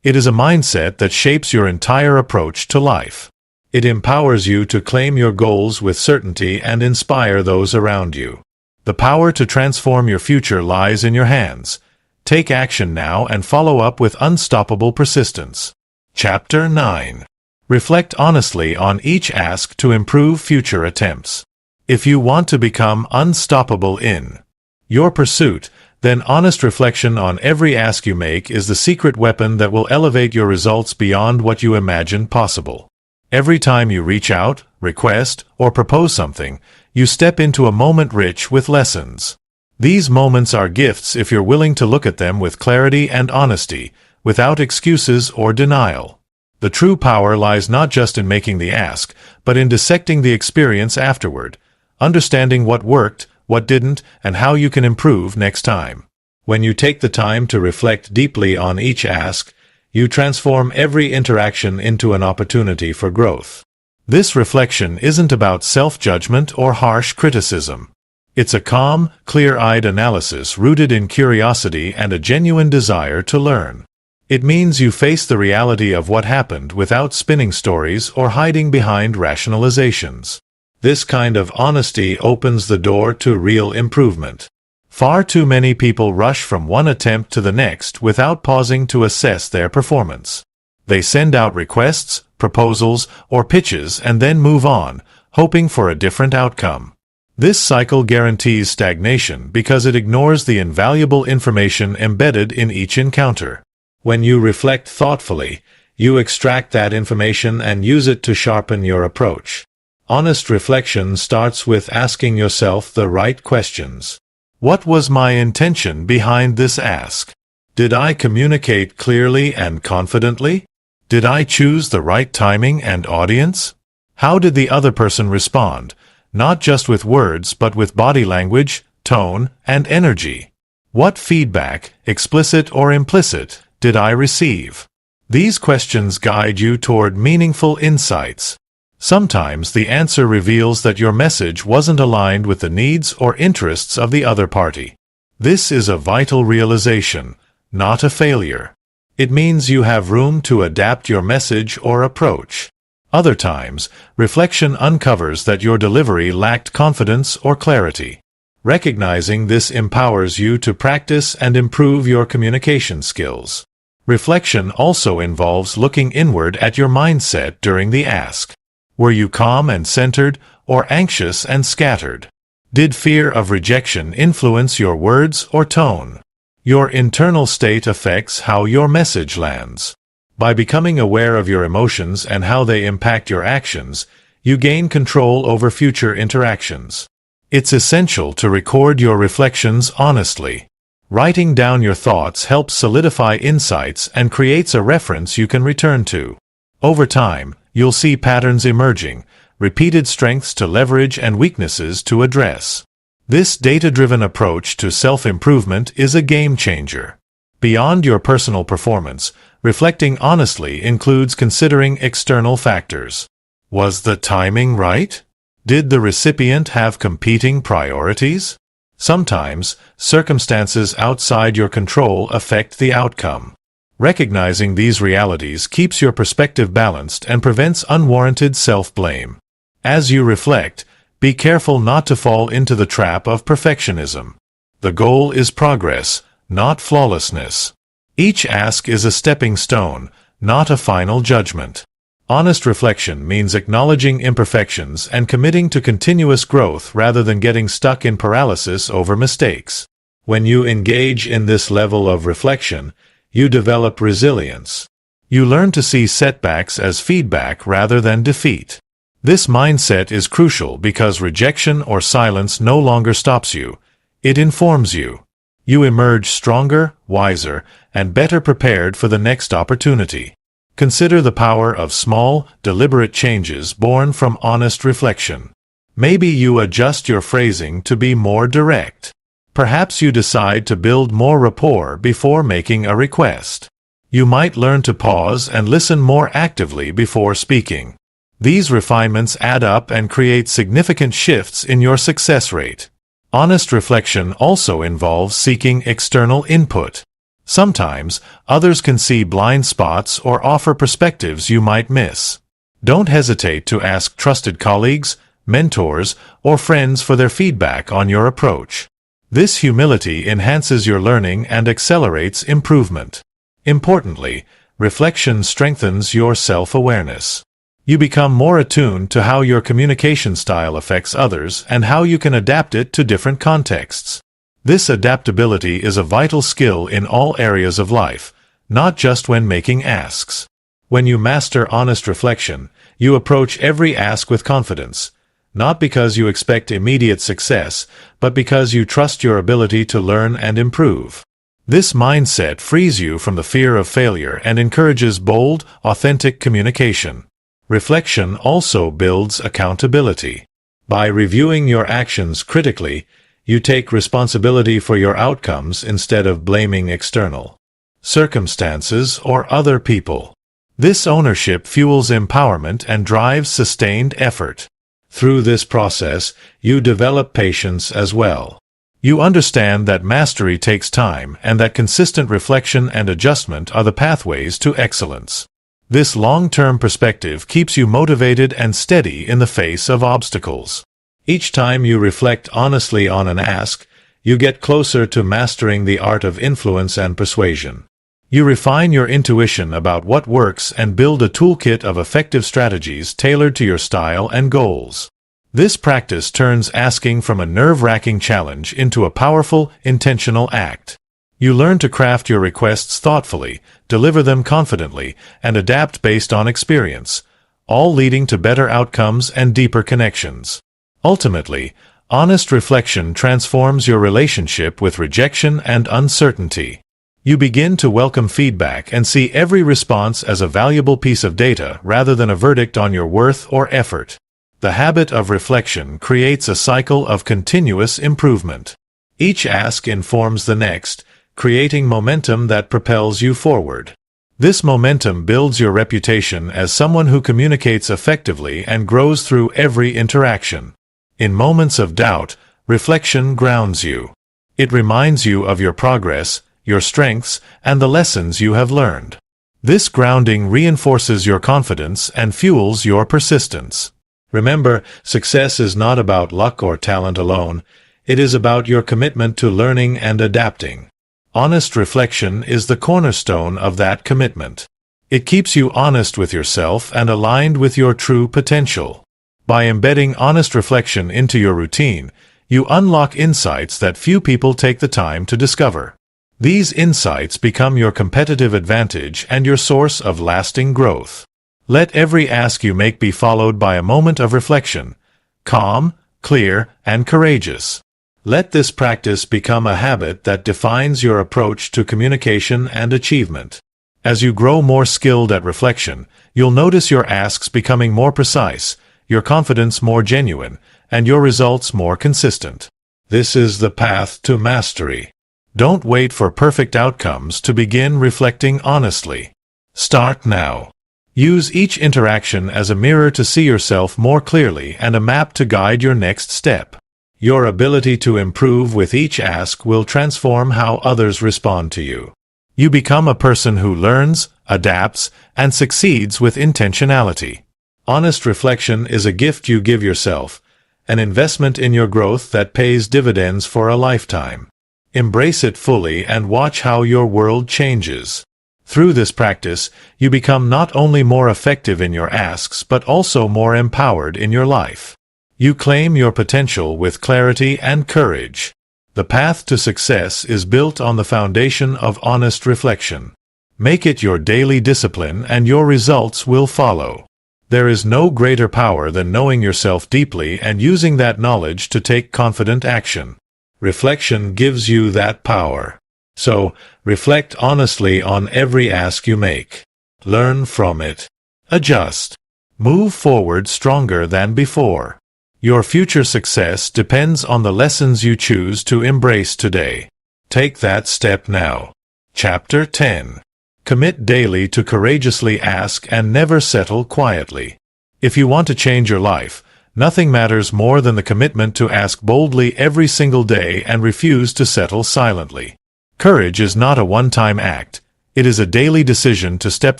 It is a mindset that shapes your entire approach to life. It empowers you to claim your goals with certainty and inspire those around you. The power to transform your future lies in your hands. Take action now and follow up with unstoppable persistence. Chapter 9. Reflect honestly on each ask to improve future attempts. If you want to become unstoppable in your pursuit, then honest reflection on every ask you make is the secret weapon that will elevate your results beyond what you imagined possible. Every time you reach out, request, or propose something, you step into a moment rich with lessons. These moments are gifts if you're willing to look at them with clarity and honesty, without excuses or denial. The true power lies not just in making the ask, but in dissecting the experience afterward, understanding what worked, what didn't, and how you can improve next time. When you take the time to reflect deeply on each ask, you transform every interaction into an opportunity for growth. This reflection isn't about self-judgment or harsh criticism. It's a calm, clear-eyed analysis rooted in curiosity and a genuine desire to learn. It means you face the reality of what happened without spinning stories or hiding behind rationalizations. This kind of honesty opens the door to real improvement. Far too many people rush from one attempt to the next without pausing to assess their performance. They send out requests, proposals, or pitches and then move on, hoping for a different outcome. This cycle guarantees stagnation because it ignores the invaluable information embedded in each encounter. When you reflect thoughtfully, you extract that information and use it to sharpen your approach. Honest reflection starts with asking yourself the right questions. What was my intention behind this ask? Did I communicate clearly and confidently? Did I choose the right timing and audience? How did the other person respond, not just with words but with body language, tone, and energy? What feedback, explicit or implicit, did I receive? These questions guide you toward meaningful insights. Sometimes the answer reveals that your message wasn't aligned with the needs or interests of the other party. This is a vital realization, not a failure. It means you have room to adapt your message or approach. Other times, reflection uncovers that your delivery lacked confidence or clarity. Recognizing this empowers you to practice and improve your communication skills. Reflection also involves looking inward at your mindset during the ask. Were you calm and centered, or anxious and scattered? Did fear of rejection influence your words or tone? Your internal state affects how your message lands. By becoming aware of your emotions and how they impact your actions, you gain control over future interactions. It's essential to record your reflections honestly. Writing down your thoughts helps solidify insights and creates a reference you can return to. Over time, you'll see patterns emerging, repeated strengths to leverage and weaknesses to address. This data-driven approach to self-improvement is a game changer. Beyond your personal performance, reflecting honestly includes considering external factors. Was the timing right? Did the recipient have competing priorities? Sometimes, circumstances outside your control affect the outcome. Recognizing these realities keeps your perspective balanced and prevents unwarranted self-blame. As you reflect, be careful not to fall into the trap of perfectionism. The goal is progress, not flawlessness. Each ask is a stepping stone, not a final judgment. Honest reflection means acknowledging imperfections and committing to continuous growth rather than getting stuck in paralysis over mistakes. When you engage in this level of reflection, you develop resilience. You learn to see setbacks as feedback rather than defeat. This mindset is crucial because rejection or silence no longer stops you. It informs you. You emerge stronger, wiser, and better prepared for the next opportunity. Consider the power of small, deliberate changes born from honest reflection. Maybe you adjust your phrasing to be more direct. Perhaps you decide to build more rapport before making a request. You might learn to pause and listen more actively before speaking. These refinements add up and create significant shifts in your success rate. Honest reflection also involves seeking external input. Sometimes, others can see blind spots or offer perspectives you might miss. Don't hesitate to ask trusted colleagues, mentors, or friends for their feedback on your approach. This humility enhances your learning and accelerates improvement. Importantly, reflection strengthens your self-awareness. You become more attuned to how your communication style affects others and how you can adapt it to different contexts. This adaptability is a vital skill in all areas of life, not just when making asks. When you master honest reflection, you approach every ask with confidence, not because you expect immediate success, but because you trust your ability to learn and improve. This mindset frees you from the fear of failure and encourages bold, authentic communication. Reflection also builds accountability. By reviewing your actions critically, You take responsibility for your outcomes instead of blaming external circumstances or other people. This ownership fuels empowerment and drives sustained effort. Through this process, you develop patience as well. You understand that mastery takes time and that consistent reflection and adjustment are the pathways to excellence. This long-term perspective keeps you motivated and steady in the face of obstacles. Each time you reflect honestly on an ask, you get closer to mastering the art of influence and persuasion. You refine your intuition about what works and build a toolkit of effective strategies tailored to your style and goals. This practice turns asking from a nerve-wracking challenge into a powerful, intentional act. You learn to craft your requests thoughtfully, deliver them confidently, and adapt based on experience, all leading to better outcomes and deeper connections. Ultimately, honest reflection transforms your relationship with rejection and uncertainty. You begin to welcome feedback and see every response as a valuable piece of data rather than a verdict on your worth or effort. The habit of reflection creates a cycle of continuous improvement. Each ask informs the next, creating momentum that propels you forward. This momentum builds your reputation as someone who communicates effectively and grows through every interaction. In moments of doubt, reflection grounds you. It reminds you of your progress, your strengths, and the lessons you have learned. This grounding reinforces your confidence and fuels your persistence. Remember, success is not about luck or talent alone. It is about your commitment to learning and adapting. Honest reflection is the cornerstone of that commitment. It keeps you honest with yourself and aligned with your true potential. By embedding honest reflection into your routine, you unlock insights that few people take the time to discover. These insights become your competitive advantage and your source of lasting growth. Let every ask you make be followed by a moment of reflection, calm, clear, and courageous. Let this practice become a habit that defines your approach to communication and achievement. As you grow more skilled at reflection, you'll notice your asks becoming more precise, your confidence more genuine, and your results more consistent. This is the path to mastery. Don't wait for perfect outcomes to begin reflecting honestly. Start now. Use each interaction as a mirror to see yourself more clearly and a map to guide your next step. Your ability to improve with each ask will transform how others respond to you. You become a person who learns, adapts, and succeeds with intentionality. Honest reflection is a gift you give yourself, an investment in your growth that pays dividends for a lifetime. Embrace it fully and watch how your world changes. Through this practice, you become not only more effective in your asks but also more empowered in your life. You claim your potential with clarity and courage. The path to success is built on the foundation of honest reflection. Make it your daily discipline and your results will follow. There is no greater power than knowing yourself deeply and using that knowledge to take confident action. Reflection gives you that power. So, reflect honestly on every ask you make. Learn from it. Adjust. Move forward stronger than before. Your future success depends on the lessons you choose to embrace today. Take that step now. Chapter 10. Commit daily to courageously ask and never settle quietly. If you want to change your life, nothing matters more than the commitment to ask boldly every single day and refuse to settle silently. Courage is not a one-time act. It is a daily decision to step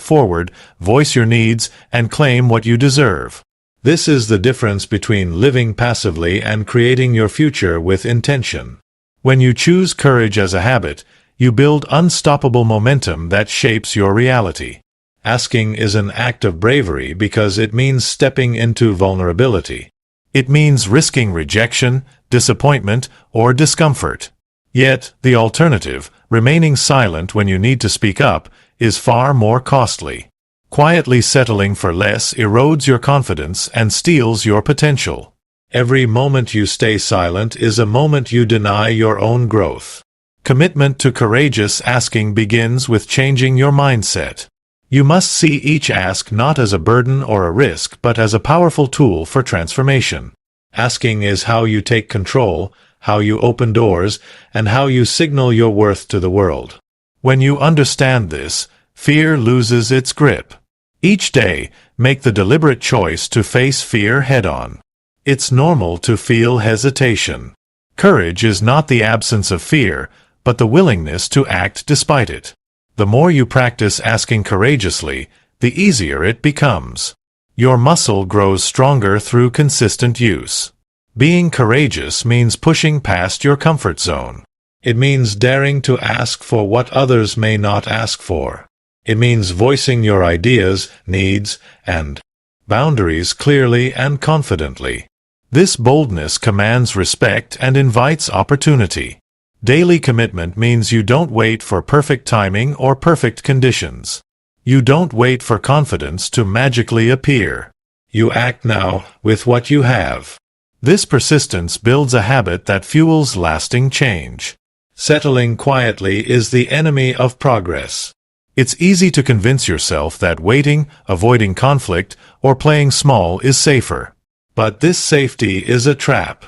forward, voice your needs, and claim what you deserve. This is the difference between living passively and creating your future with intention. When you choose courage as a habit, you build unstoppable momentum that shapes your reality. Asking is an act of bravery because it means stepping into vulnerability. It means risking rejection, disappointment, or discomfort. Yet, the alternative, remaining silent when you need to speak up, is far more costly. Quietly settling for less erodes your confidence and steals your potential. Every moment you stay silent is a moment you deny your own growth. Commitment to courageous asking begins with changing your mindset. You must see each ask not as a burden or a risk but as a powerful tool for transformation. Asking is how you take control, how you open doors, and how you signal your worth to the world. When you understand this, fear loses its grip. Each day, make the deliberate choice to face fear head-on. It's normal to feel hesitation. Courage is not the absence of fear, but the willingness to act despite it. The more you practice asking courageously, the easier it becomes. Your muscle grows stronger through consistent use. Being courageous means pushing past your comfort zone. It means daring to ask for what others may not ask for. It means voicing your ideas, needs, and boundaries clearly and confidently. This boldness commands respect and invites opportunity. Daily commitment means you don't wait for perfect timing or perfect conditions. You don't wait for confidence to magically appear. You act now with what you have. This persistence builds a habit that fuels lasting change. Settling quietly is the enemy of progress. It's easy to convince yourself that waiting, avoiding conflict, or playing small is safer. But this safety is a trap.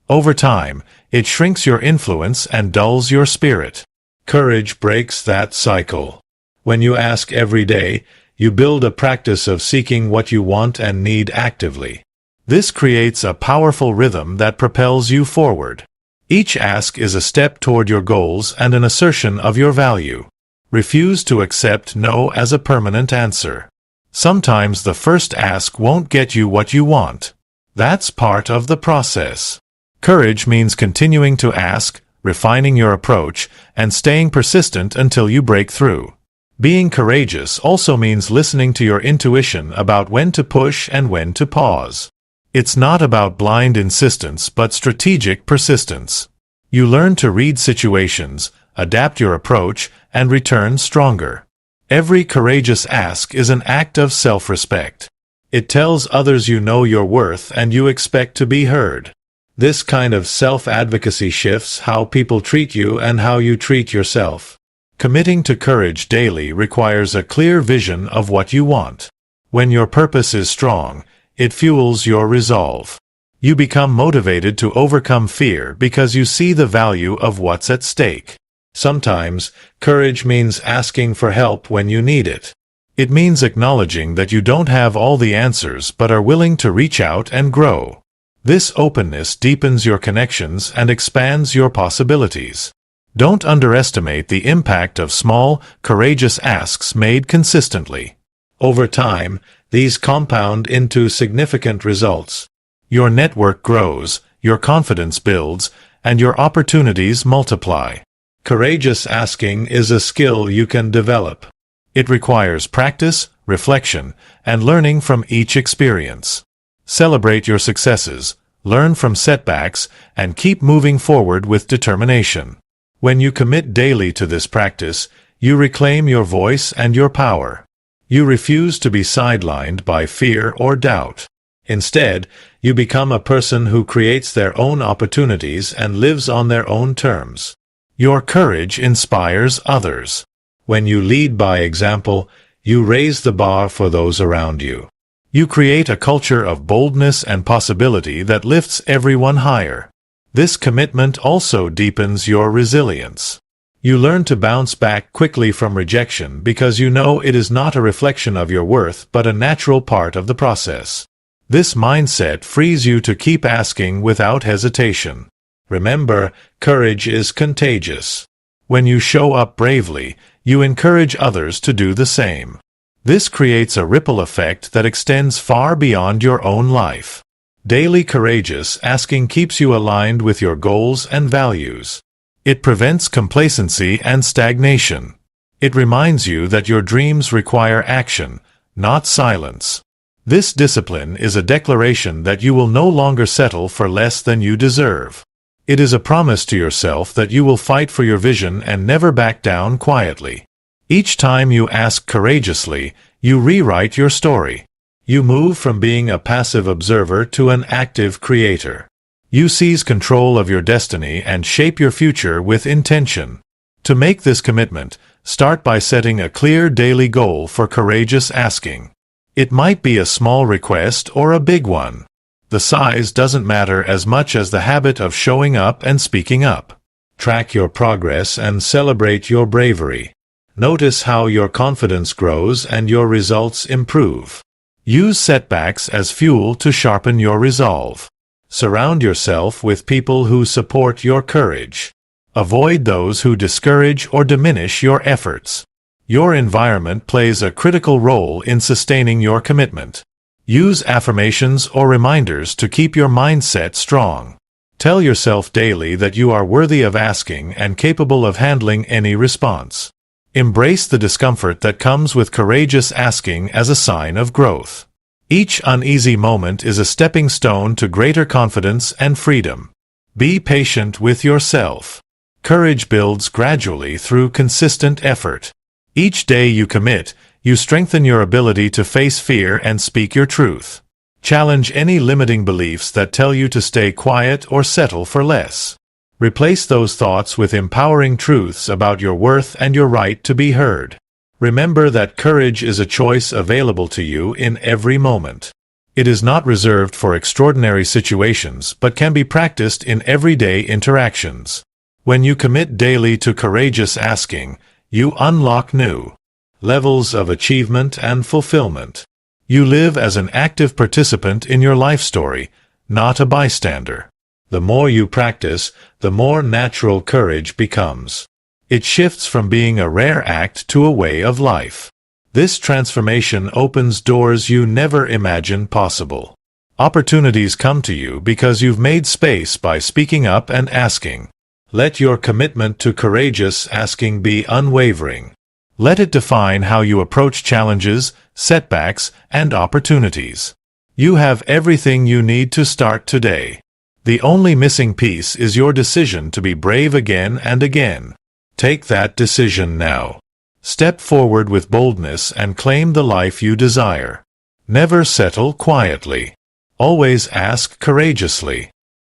Over time, it shrinks your influence and dulls your spirit. Courage breaks that cycle. When you ask every day, you build a practice of seeking what you want and need actively. This creates a powerful rhythm that propels you forward. Each ask is a step toward your goals and an assertion of your value. Refuse to accept no as a permanent answer. Sometimes the first ask won't get you what you want. That's part of the process. Courage means continuing to ask, refining your approach, and staying persistent until you break through. Being courageous also means listening to your intuition about when to push and when to pause. It's not about blind insistence but strategic persistence. You learn to read situations, adapt your approach, and return stronger. Every courageous ask is an act of self-respect. It tells others you know your worth and you expect to be heard. This kind of self-advocacy shifts how people treat you and how you treat yourself. Committing to courage daily requires a clear vision of what you want. When your purpose is strong, it fuels your resolve. You become motivated to overcome fear because you see the value of what's at stake. Sometimes, courage means asking for help when you need it. It means acknowledging that you don't have all the answers but are willing to reach out and grow. This openness deepens your connections and expands your possibilities. Don't underestimate the impact of small, courageous asks made consistently. Over time, these compound into significant results. Your network grows, your confidence builds, and your opportunities multiply. Courageous asking is a skill you can develop. It requires practice, reflection, and learning from each experience. Celebrate your successes, learn from setbacks, and keep moving forward with determination. When you commit daily to this practice, you reclaim your voice and your power. You refuse to be sidelined by fear or doubt. Instead, you become a person who creates their own opportunities and lives on their own terms. Your courage inspires others. When you lead by example, you raise the bar for those around you. You create a culture of boldness and possibility that lifts everyone higher. This commitment also deepens your resilience. You learn to bounce back quickly from rejection because you know it is not a reflection of your worth but a natural part of the process. This mindset frees you to keep asking without hesitation. Remember, courage is contagious. When you show up bravely, you encourage others to do the same. This creates a ripple effect that extends far beyond your own life. Daily courageous asking keeps you aligned with your goals and values. It prevents complacency and stagnation. It reminds you that your dreams require action, not silence. This discipline is a declaration that you will no longer settle for less than you deserve. It is a promise to yourself that you will fight for your vision and never back down quietly. Each time you ask courageously, you rewrite your story. You move from being a passive observer to an active creator. You seize control of your destiny and shape your future with intention. To make this commitment, start by setting a clear daily goal for courageous asking. It might be a small request or a big one. The size doesn't matter as much as the habit of showing up and speaking up. Track your progress and celebrate your bravery. Notice how your confidence grows and your results improve. Use setbacks as fuel to sharpen your resolve. Surround yourself with people who support your courage. Avoid those who discourage or diminish your efforts. Your environment plays a critical role in sustaining your commitment. Use affirmations or reminders to keep your mindset strong. Tell yourself daily that you are worthy of asking and capable of handling any response. Embrace the discomfort that comes with courageous asking as a sign of growth. Each uneasy moment is a stepping stone to greater confidence and freedom. Be patient with yourself. Courage builds gradually through consistent effort. Each day you commit, you strengthen your ability to face fear and speak your truth. Challenge any limiting beliefs that tell you to stay quiet or settle for less. Replace those thoughts with empowering truths about your worth and your right to be heard. Remember that courage is a choice available to you in every moment. It is not reserved for extraordinary situations but can be practiced in everyday interactions. When you commit daily to courageous asking, you unlock new levels of achievement and fulfillment. You live as an active participant in your life story, not a bystander. The more you practice, the more natural courage becomes. It shifts from being a rare act to a way of life. This transformation opens doors you never imagined possible. Opportunities come to you because you've made space by speaking up and asking. Let your commitment to courageous asking be unwavering. Let it define how you approach challenges, setbacks, and opportunities. You have everything you need to start today. The only missing piece is your decision to be brave again and again. Take that decision now. Step forward with boldness and claim the life you desire. Never settle quietly. Always ask courageously.